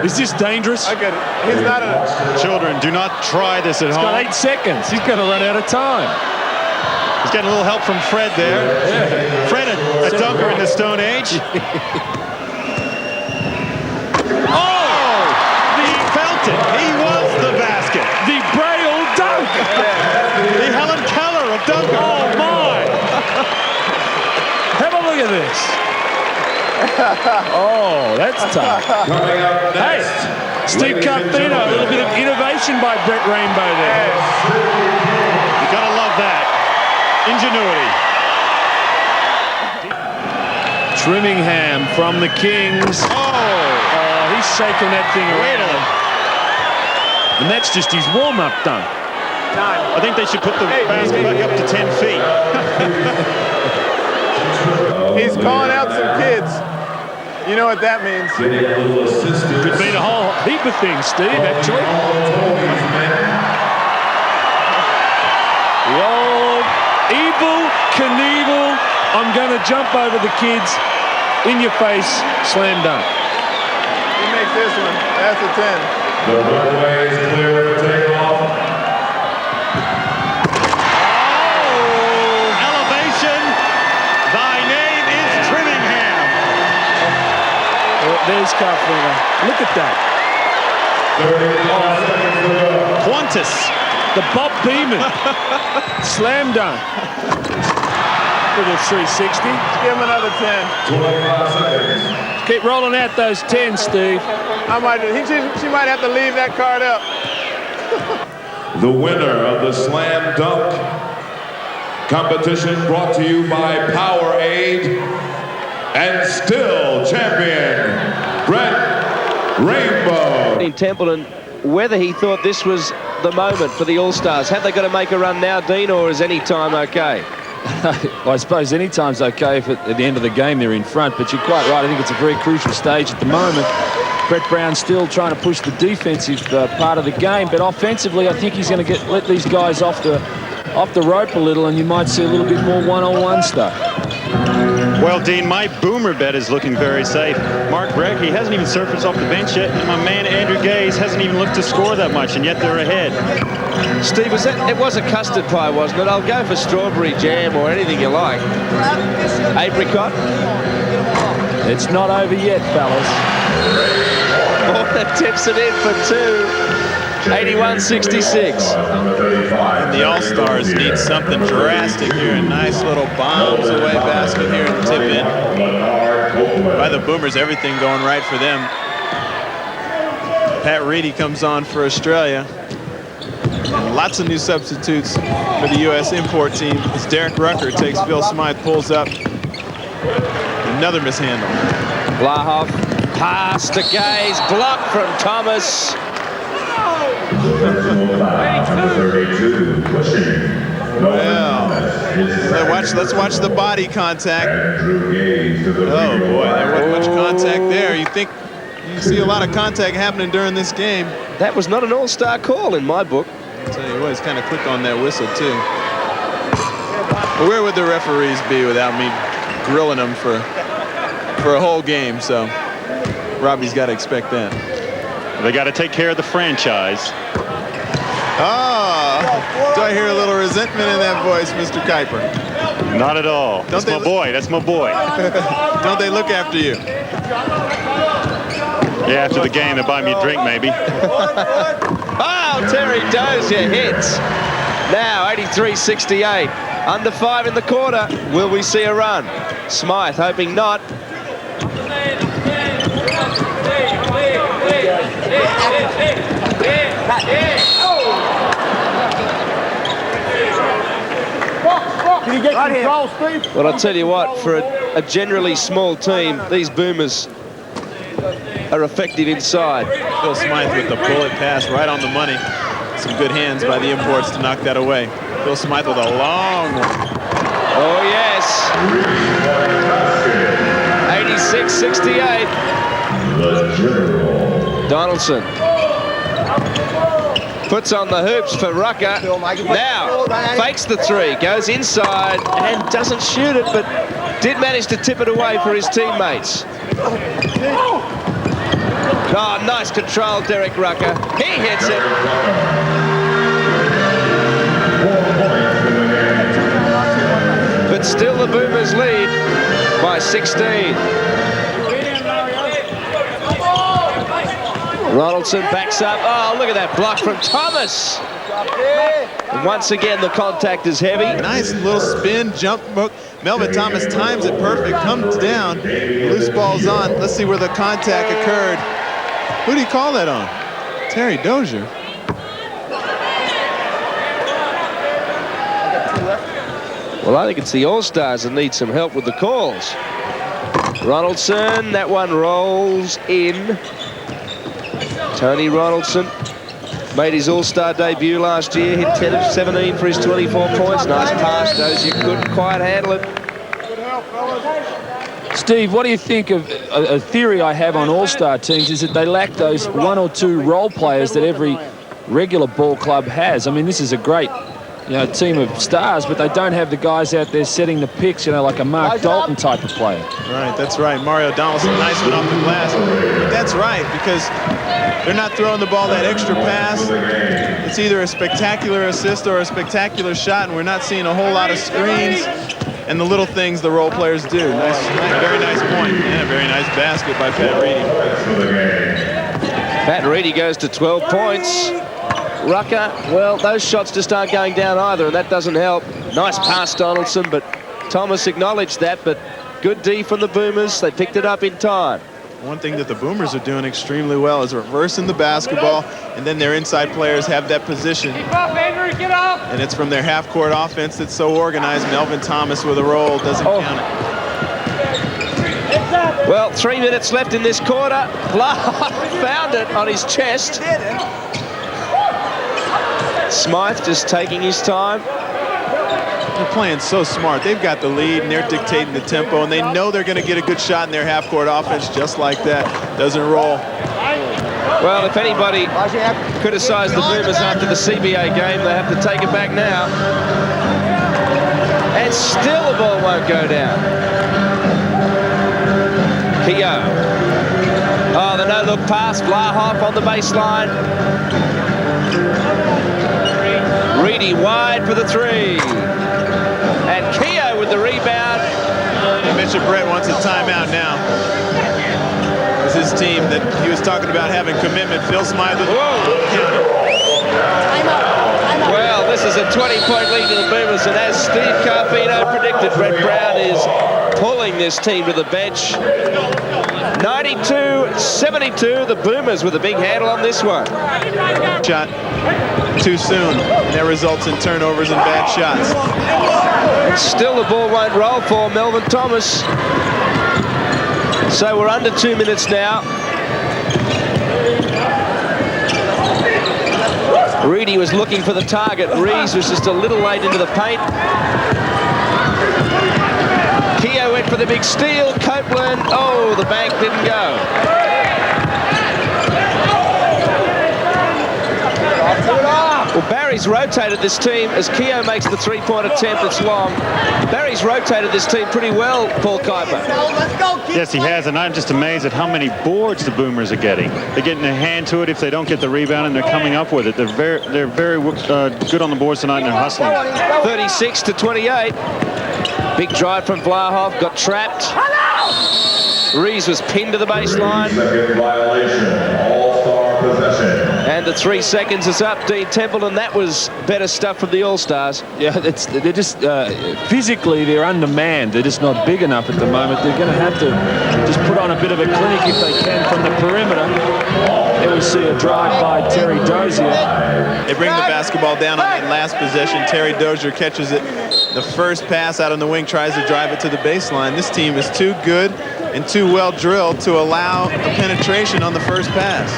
Is this dangerous? I get it. He's not in a... Children, do not try this at He's home. got 8 seconds. He's going to run out of time. He's getting a little help from Fred there. Yeah. Fred, a dunker in the Stone Age. He felt it. He was the basket. The Braille dunk. The Helen Keller of dunk. Oh, my. Have a look at this. Oh, that's tough. Hey, Steve Carfino, a little bit of innovation by Brett Rainbow there. You gotta love that. Ingenuity. Trimmingham from the Kings. Oh, he's shaking that thing around. And that's just his warm-up dunk. 9. I think they should put the basket back up to 10 feet. He's calling out some kids. You know what that means. Could mean a whole heap of things, Steve, actually. The old Evel Knievel, I'm going to jump over the kids, in your face, slam dunk. He makes this one. That's a 10. The runway is clear for takeoff. Elevation. Thy name is Trimmingham. There's Carfino. Look at that. 35 seconds to go. Qantas, the Bob Beeman, slam dunk. Little 360. Give him another 10. 25 seconds. Keep rolling out those 10s, Steve. She might have to leave that card up. The winner of the Slam Dunk competition brought to you by Powerade and still champion, Brett Rainbow. In Templeton, whether he thought this was the moment for the All-Stars. Have they got to make a run now, Dean, or is any time okay? I suppose any time's okay if at the end of the game they're in front, but you're quite right. I think it's a very crucial stage at the moment. Brett Brown's still trying to push the defensive part of the game, but offensively I think he's going to let these guys off the rope a little, and you might see a little bit more one-on-one stuff. Well, Dean, my boomer bet is looking very safe. Mark Gregg, he hasn't even surfaced off the bench yet, and my man Andrew Gaze hasn't even looked to score that much, and yet they're ahead. Steve, it was a custard pie, wasn't it? I'll go for strawberry jam or anything you like. Apricot? It's not over yet, fellas. Warner tips it in for two. 81-66. And the All-Stars need something drastic here. A nice little bombs away basket here and tip in. By the Boomers, everything going right for them. Pat Reedy comes on for Australia. And lots of new substitutes for the U.S. import team as Derek Rucker takes Phil Smythe, pulls up. Another mishandle. Blahoff, pass to Gaze, blocked from Thomas. Well, let's watch the body contact. Oh boy, there wasn't much contact there. You think you see a lot of contact happening during this game. That was not an all-star call in my book. I'll tell you what, he's kind of quick on that whistle too. But where would the referees be without me grilling them for a whole game? So Robbie's got to expect that. They got to take care of the franchise. Oh, do I hear a little resentment in that voice, Mr. Kuiper? Not at all. That's my boy. That's my boy. Don't they look after you? Yeah, after the game, they buy me a drink, maybe. Oh, Terry Dozier hits. Now 83-68. Under 5 in the quarter. Will we see a run? Smythe hoping not. Can you get control, Steve? Well, I'll tell you what, for a generally small team, these Boomers are effective inside. Phil Smythe with the bullet pass right on the money. Some good hands by the imports to knock that away. Phil Smythe with a long one. Oh, yes. 86-68. Donaldson puts on the hoops for Rucker. Now fakes the three, goes inside and doesn't shoot it, but did manage to tip it away for his teammates. Oh, nice control, Derek Rucker. He hits it. But still the Boomers lead by 16. Ronaldson backs up. Oh, look at that block from Thomas. And once again, the contact is heavy. Nice little spin, jump hook. Melvin Thomas times it perfect, comes down, loose ball's on. Let's see where the contact occurred. Who did he call that on? Terry Dozier. Well, I think it's the All-Stars that need some help with the calls. Ronaldson, that one rolls in. Tony Ronaldson made his All-Star debut last year, hit 10 of 17 for his 24 points. Nice pass, Dozier couldn't quite handle it. Steve, what do you think of a theory I have on All-Star teams is that they lack those one or two role players that every regular ball club has. I mean, this is a great team of stars, but they don't have the guys out there setting the picks, like a Mark Dalton type of player. Right, that's right. Mario Donaldson, nice one off the glass. That's right, because they're not throwing the ball that extra pass. It's either a spectacular assist or a spectacular shot, and we're not seeing a whole lot of screens and the little things the role players do. Nice, very nice point, and a very nice basket by Pat Reedy. Pat Reedy goes to 12 points. Rucker, well, those shots just aren't going down either, and that doesn't help. Nice pass, Donaldson, but Thomas acknowledged that, but good D from the Boomers. They picked it up in time. One thing that the Boomers are doing extremely well is reversing the basketball, and then their inside players have that position. Keep up, Andrew, get up! And it's from their half-court offense that's so organized. Melvin Thomas with a roll doesn't count it. Well, 3 minutes left in this quarter. Found it on his chest. Smythe just taking his time. They're playing so smart. They've got the lead, and they're dictating the tempo, and they know they're going to get a good shot in their half-court offense just like that. Doesn't roll. Well, if anybody criticised the Boomers after the CBA game, they have to take it back now. And still the ball won't go down. Keogh. Oh, the no-look pass. Vlahoff on the baseline. Reedy wide for the three. And Keogh with the rebound. Mitchell Brett wants a timeout now. It's his team that he was talking about having commitment. Phil Smythe with Well, this is a 20-point lead to the Boomers, and as Steve Carfino predicted, Brett Brown is pulling this team to the bench. 92-72, the Boomers with a big handle on this one. Shot too soon, and that results in turnovers and bad shots. And still the ball won't roll for Melvin Thomas. So we're under 2 minutes now. Reedy was looking for the target. Rees was just a little late into the paint. Keogh went for the big steal. Copeland, oh, the bank didn't go. Well, Barry's rotated this team as Keogh makes the three-point attempt. It's long. Barry's rotated this team pretty well, Paul Kuiper. Yes, he has, and I'm just amazed at how many boards the Boomers are getting. They're getting a hand to it if they don't get the rebound, and they're coming up with it. They're very good on the boards tonight, and they're hustling. 36-28. Big drive from Vlahoff, got trapped. Rees was pinned to the baseline. Second violation, all-star possession. And the 3 seconds is up. Dean Temple, and that was better stuff from the All-Stars. Yeah, they're just physically they're undermanned. They're just not big enough at the moment. They're going to have to just put on a bit of a clinic if they can from the perimeter. There we see a drive by Terry Dozier. They bring the basketball down on that last possession. Terry Dozier catches it. The first pass out on the wing, tries to drive it to the baseline. This team is too good and too well drilled to allow a penetration on the first pass.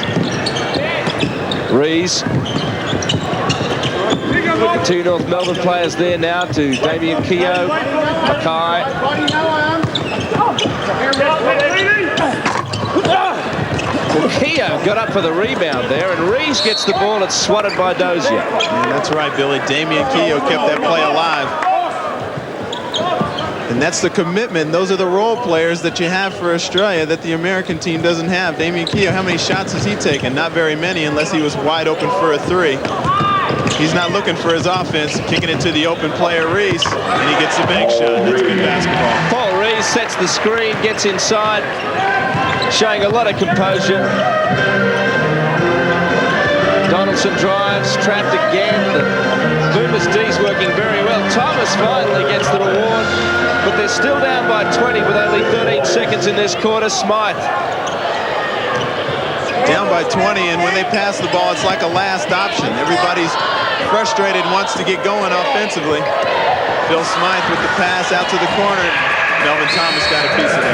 Rees. Two North Melbourne players there now to Damien Keogh, Mackay. Well, Keogh got up for the rebound there, and Rees gets the ball. It's swatted by Dozier. Yeah, that's right, Billy. Damien Keogh kept that play alive. And that's the commitment. Those are the role players that you have for Australia that the American team doesn't have. Damien Keogh, how many shots has he taken? Not very many, unless he was wide open for a three. He's not looking for his offense, kicking it to the open player, Rees, and he gets the bank shot. That's good basketball. Paul Rees sets the screen, gets inside, showing a lot of composure. Donaldson drives, trapped again. The Boomers D's working very well. Thomas finally gets the reward, but they're still down by 20 with only 13 seconds in this quarter. Smythe. Down by 20, and when they pass the ball, it's like a last option. Everybody's frustrated, wants to get going offensively. Phil Smythe with the pass out to the corner. Melvin Thomas got a piece of it.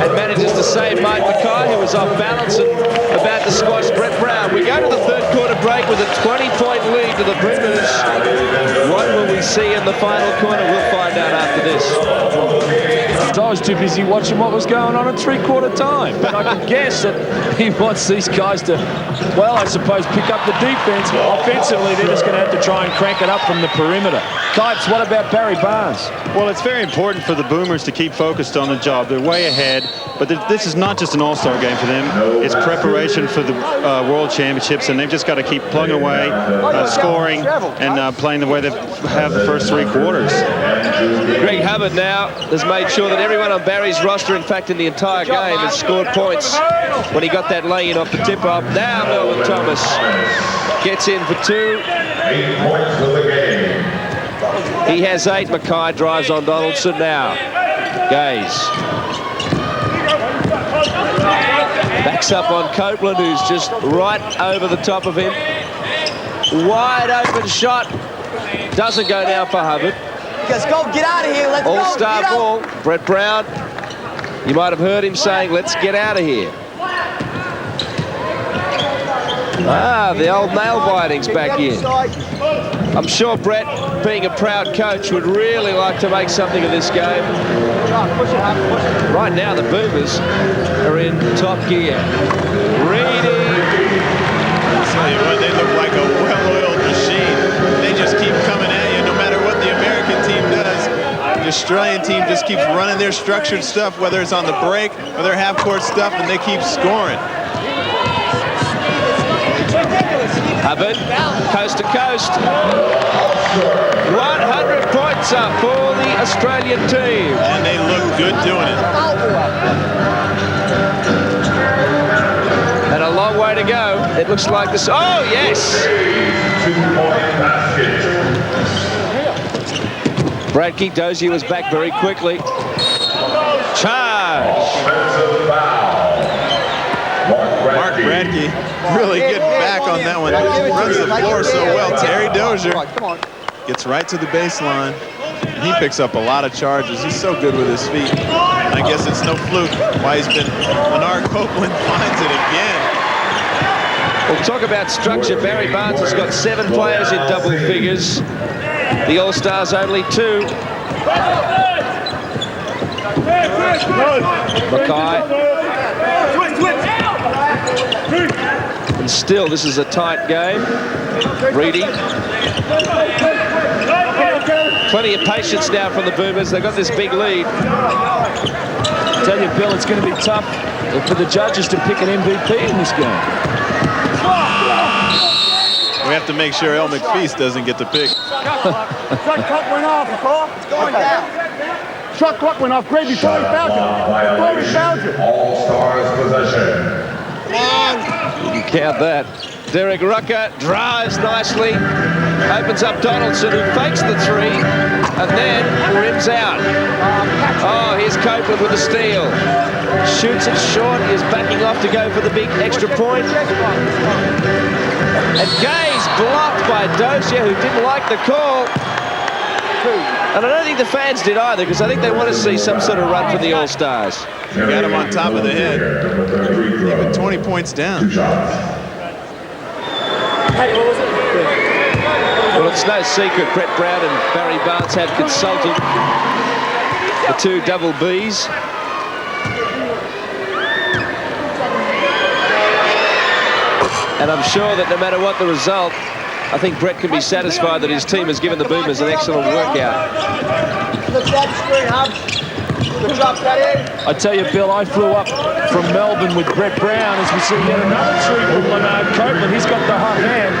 And manages to save Mike Mackay, who was off balance and about to squash Brett Brown. We go to the third quarter break with a 20-point lead to the Boomers. What will we see in the final quarter? We'll find out after this. I was too busy watching what was going on at three-quarter time. But I can guess that he wants these guys to, well, I suppose, pick up the defense. Offensively, they're just going to have to try and crank it up from the perimeter. Kipes, what about Barry Barnes? Well, it's very important for the Boomers to keep focused on the job. They're way ahead, but this is not just an all-star game for them. It's preparation for the World Championships, and they've just got to keep plugging away, scoring, and playing the way they have the first three quarters. Greg Hubbard now has made sure that everyone on Barry's roster, in fact in the entire game, has scored points when he got that lay-in off the tip-off. Now Melvin Thomas gets in for 2. 8 points for the game. He has 8. Mackay drives on Donaldson now. Gaze. Picks up on Copeland, who's just right over the top of him. Wide open shot. Doesn't go down for Hubbard. Let's go, get out of here, let's go. All-star ball. Brett Brown, you might have heard him saying, let's get out of here. The old nail biting's back in. I'm sure Brett, being a proud coach, would really like to make something of this game. Right now, the Boomers are in top gear. Reedy. I'll tell you what, they look like a well-oiled machine. They just keep coming at you no matter what the American team does. The Australian team just keeps running their structured stuff, whether it's on the break or their half-court stuff, and they keep scoring. Hubbard, coast to coast. 100 points up for the Australian team. And they look good doing it. And a long way to go. It looks like this. Oh, yes! Bradkey, Dozier was back very quickly. Charge! Mark Bradkey really getting back on that one. Runs the floor so well. Terry Dozier gets right to the baseline. And he picks up a lot of charges. He's so good with his feet. And I guess it's no fluke why he's been. Bernard Copeland finds it again. We'll talk about structure. Barry Barnes has got 7 players in double figures. The All-Stars only 2. Mackay. And still, this is a tight game. Reedy. Plenty of patience now from the Boomers. They've got this big lead. I tell you, Bill, it's going to be tough for the judges to pick an MVP in this game. We have to make sure El McFeast doesn't get the pick. Shot clock went off. It's going down. Shot clock went off great before he fouled you. All-Stars possession. You can count that. Derek Rucker drives nicely. Opens up Donaldson, who fakes the 3 and then rims out. Oh, here's Copeland with the steal. Shoots it short. He is backing off to go for the big extra point. And Gay's blocked by Dozier, who didn't like the call. And I don't think the fans did either, because I think they want to see some sort of run for the All-Stars. You got him on top of the head. Even 20 points down. Well, it's no secret Brett Brown and Barry Barnes have consulted the 2 double Bs. And I'm sure that no matter what the result, I think Brett can be satisfied that his team has given the Boomers an excellent workout. I tell you, Bill, I flew up from Melbourne with Brett Brown as we see yet another 3 from Bernard Copeland. He's got the hot hand.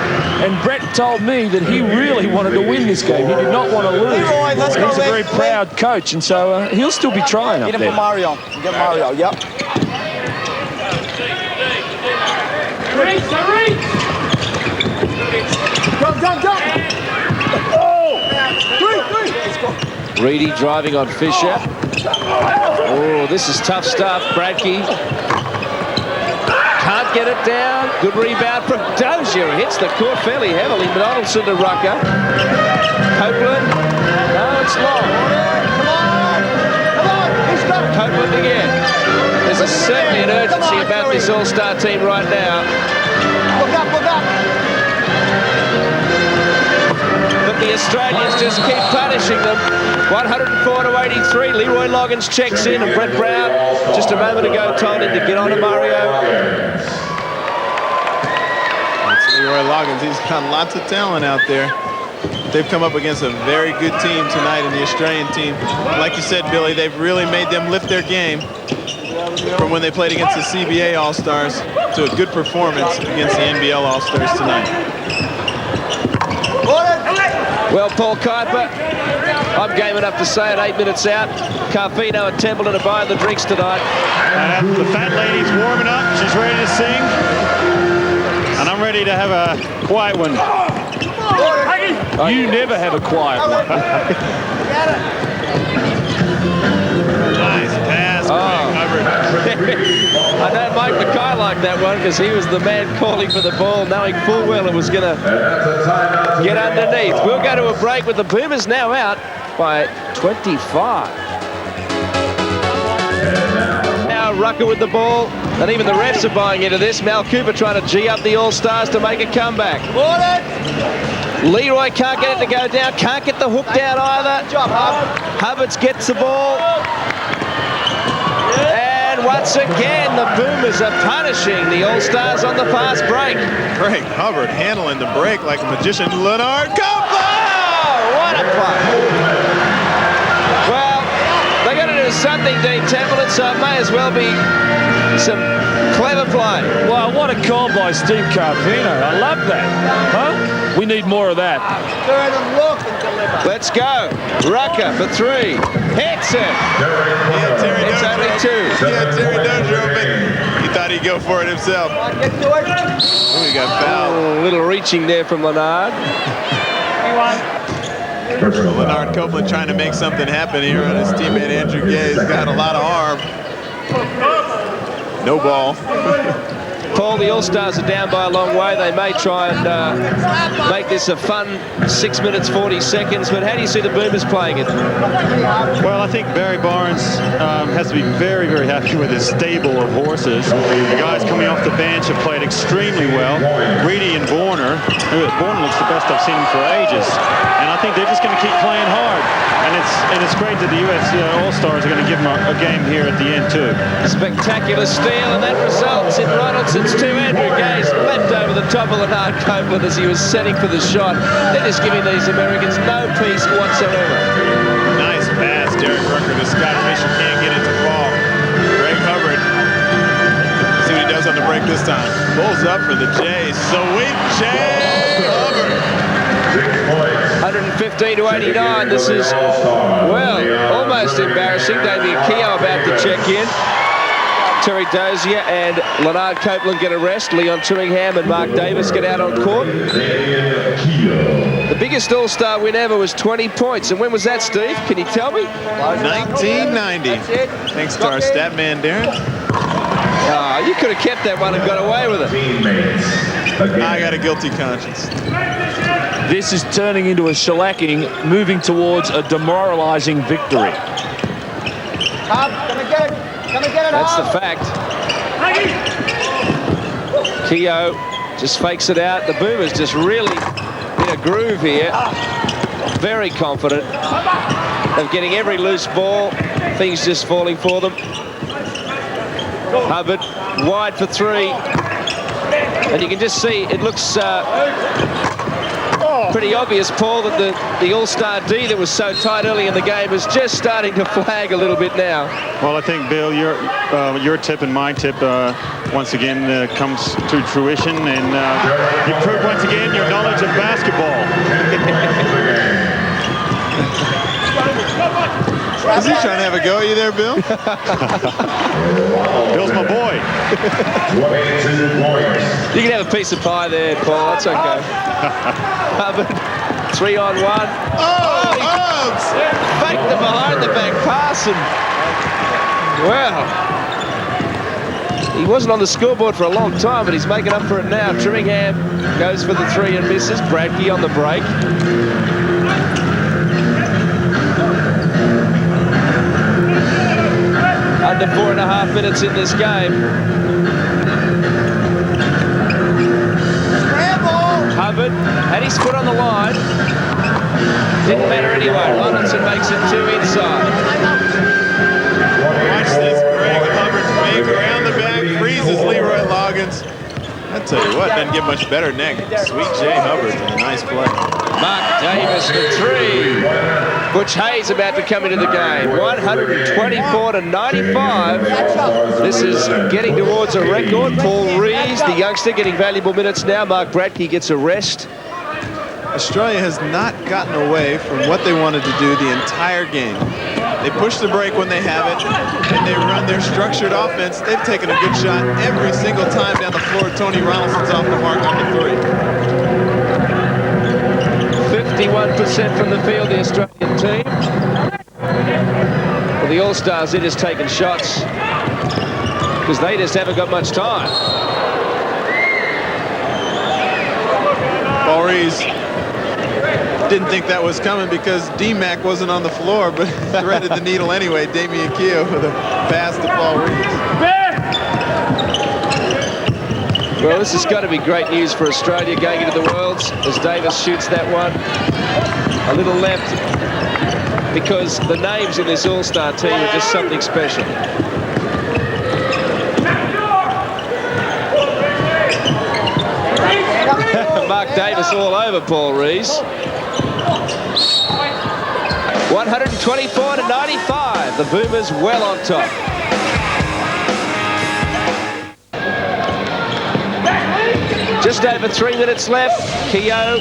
And Brett told me that he really wanted to win this game. He did not want to lose. He's a very proud coach, and so he'll still be trying up there. Get him for Mario. Get Mario, yep. Jump. Oh! 3. Reedy driving on Fisher. Oh, this is tough stuff. Bradkey can't get it down. Good rebound from Dozier. Hits the court fairly heavily. Donaldson to Rucker. Copeland. No, it's long. Come on. Copeland again. There's certainly an urgency about this All-Star team right now. Look up. But the Australians just keep punishing them. 104-83. Leroy Loggins checks in, and Brett Brown just a moment ago told him to get on to Mario. It's Leroy Loggins. He's got lots of talent out there. They've come up against a very good team tonight in the Australian team. Like you said, Billy, they've really made them lift their game from when they played against the CBA All-Stars to a good performance against the NBL All-Stars tonight. Well, Paul Kuiper, I'm game enough to say it 8 minutes out. Carfino and Templeton are buying the drinks tonight. The fat lady's warming up. She's ready to sing. And I'm ready to have a quiet one. You never have a quiet one. Nice pass. I know Mike Mackay liked that one because he was the man calling for the ball, knowing full well it was going to get underneath. We'll go to a break with the Boomers now out by 25. Now Rucker with the ball, and even the refs are buying into this. Mal Cooper trying to G up the All-Stars to make a comeback. Leroy can't get it to go down, can't get the hook down either. Good job, Hubbards gets the ball. And once again, the Boomers are punishing the All-Stars on the fast break. Greg Hubbard handling the break like a magician. Leonard, Oh, what a play. Well, they got to do something, Dean Templeton, so it may as well be some clever play. Well, what a call by Steve Carvino. I love that. Huh? We need more of that. Turn and look and deliver. Let's go. Rucker for 3. Hits it. It's only 2. Yeah, Terry Dozier, but he thought he'd go for it himself. Get to it. Oh, he got fouled. A little reaching there from Leonard. Leonard Copeland trying to make something happen here on his teammate Andrew Gay. He's got a lot of arm. No ball. Paul, the All-Stars are down by a long way. They may try and make this a fun 6 minutes, 40 seconds. But how do you see the Boomers playing it? Well, I think Barry Barnes has to be very, very happy with his stable of horses. The guys coming off the bench have played extremely well. Reedy and Borner. Borner looks the best I've seen him for ages. And I think they're just going to keep playing hard. And it's great that the US All-Stars are going to give them a game here at the end, too. Spectacular steal, and that results in Ronaldson's 2. Andrew Gay's leapt over the top of Leonard Copeland as he was setting for the shot. They're just giving these Americans no peace whatsoever. Nice pass, Derek Rucker to Scott Fisher. Can't get it to fall. Greg Hubbard. See what he does on the break this time. Pulls up for the Jays. Sweet Jay Hubbard. 115 to 89. This is, well, almost embarrassing. Damien Keogh about to check in. Terry Dozier and Leonard Copeland get a rest. Leon Trillingham and Mark Davis get out on court. The biggest All-Star win ever was 20 points. And when was that, Steve? Can you tell me? 1990. Thanks to our stat man, Darren. Oh, you could have kept that one and got away with it. I got a guilty conscience. This is turning into a shellacking, moving towards a demoralizing victory. Come and get it. Come and get it. That's the fact. Keogh just fakes it out. The Boomers just really in a groove here. Very confident of getting every loose ball. Things just falling for them. Hubbard wide for 3. And you can just see it looks pretty obvious, Paul, that the All-Star D that was so tight early in the game is just starting to flag a little bit now. Well, I think, Bill, your tip and my tip once again comes to fruition, and you prove once again your knowledge of basketball. Is he trying to have a go at you there, Bill? Bill's my boy. 22 points. You can have a piece of pie there, Paul. That's okay. Hubbard, 3-on-1. Oh, Hubbs! Faked the behind the back pass, and well, he wasn't on the scoreboard for a long time, but he's making up for it now. Trimmingham goes for the 3 and misses. Bradke on the break. Under 4.5 minutes in this game. Hubbard had his foot on the line. Didn't matter anyway. Ronaldson makes it 2 inside. Watch this. Greg Hubbard's fake around the back, freezes Leroy Loggins. I tell you what, doesn't get much better than that. Sweet Jay Hubbard. A nice play. Mark Davis for 3. Butch Hayes about to come into the game. 124 to 95. This is getting towards a record. Paul Rees, the youngster, getting valuable minutes now. Mark Bradke gets a rest. Australia has not gotten away from what they wanted to do the entire game. They push the break when they have it, and they run their structured offense. They've taken a good shot every single time down the floor. Tony Ronaldson's off the mark on the 3. 51% from the field, the Australian team. Well, the All-Stars, they're just taking shots. because they just haven't got much time. Paul Rees didn't think that was coming because D-Mac wasn't on the floor, but threaded the needle anyway. Damian Keogh with a pass to Paul Rees. Well, this has got to be great news for Australia going into the Worlds as Davis shoots that one. A little left, because the names in this All-Star team are just something special. Mark Davis all over Paul Rees. 124-95. The Boomers well on top. Just over 3 minutes left. Keogh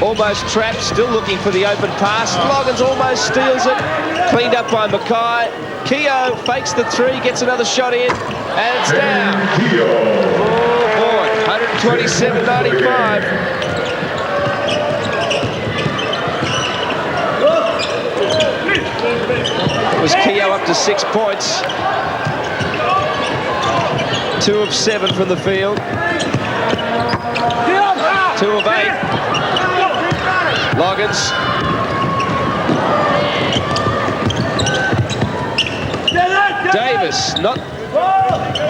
almost trapped, still looking for the open pass. Loggins almost steals it. Cleaned up by Mackay. Keogh fakes the three, gets another shot in, and it's down. Oh boy, 127-95. It was Keogh up to 6 points. 2 of 7 from the field. 2 of 8. Loggins. Davis not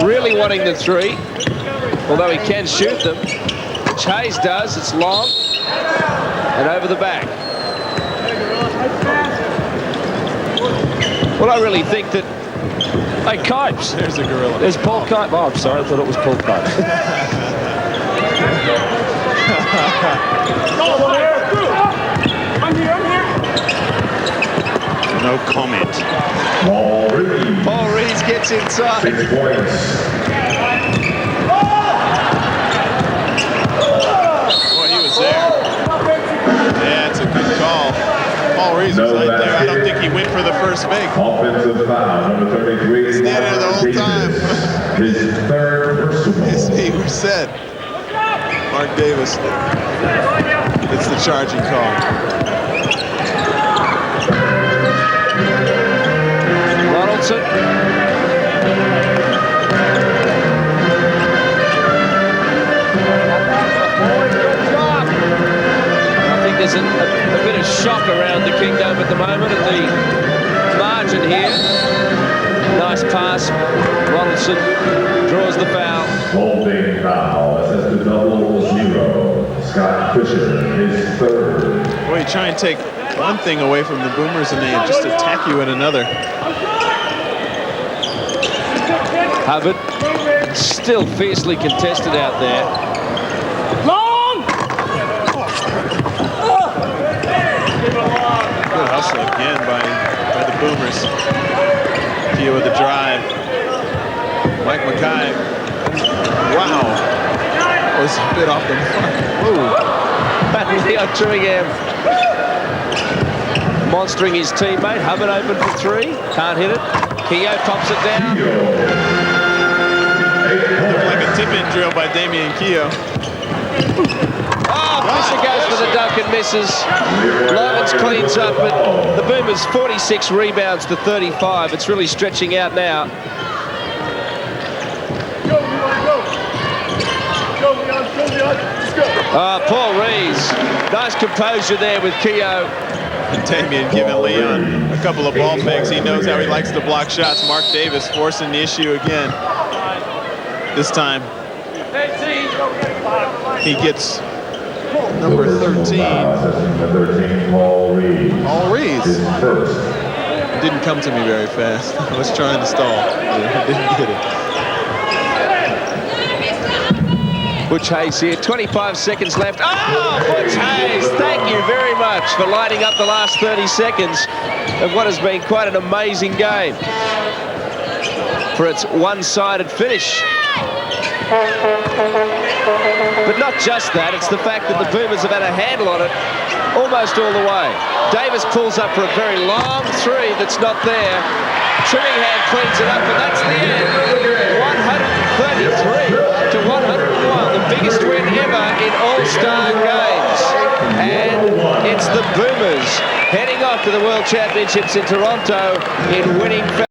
really wanting the three, although he can shoot them, which Hayes does. It's long and over the back. Well, I really think that... Hey, Kipes. There's a gorilla. There's Paul Kipes. Oh, I'm sorry, I thought it was Paul Kipes. No comment. Paul Rees gets inside. 6 points. Boy, he was there. Yeah, it's a good call. Paul Rees was right there. I don't think he went for the first fake. Offensive foul, number 33. He's standing there the whole time. His third personal. His feet were set. Mark Davis. It's the charging call. Ronaldson. I think there's a bit of shock around the kingdom at the moment at the margin here. Nice pass. Ronaldson draws the foul. Holding foul. That's the 0-0. Scott Fisher, his third. Boy, you try and take one thing away from the Boomers and they just attack you in another. Hubbard still fiercely contested out there. Long! Good hustle again by the Boomers. Keogh with the drive. Mike Mackay. Wow. That was a bit off the mark. Ooh. Leon Tringham monstering his teammate. Hubbard open for three. Can't hit it. Keogh pops it down. Looked like a tip-in drill by Damian Keogh. Oh, Fisher goes for the dunk and misses. Loggins cleans up, but the Boomers 46 rebounds to 35. It's really stretching out now. Paul Rees. Nice composure there with Keogh. And Damian giving Leon a couple of ball fakes. He knows how he likes to block shots. Mark Davis forcing the issue again. This time, he gets number 13. Paul Rees. Paul Rees. His first. Didn't come to me very fast. I was trying to stall. Didn't get it. Butch Hayes here, 25 seconds left. Oh, Butch Hayes, thank you very much for lighting up the last 30 seconds of what has been quite an amazing game for its one-sided finish. But not just that, it's the fact that the Boomers have had a handle on it almost all the way. Davis pulls up for a very long three that's not there. Tringham cleans it up, and that's the end. 133 to 101, the biggest win ever in All-Star games. And it's the Boomers heading off to the World Championships in Toronto in winning fashion.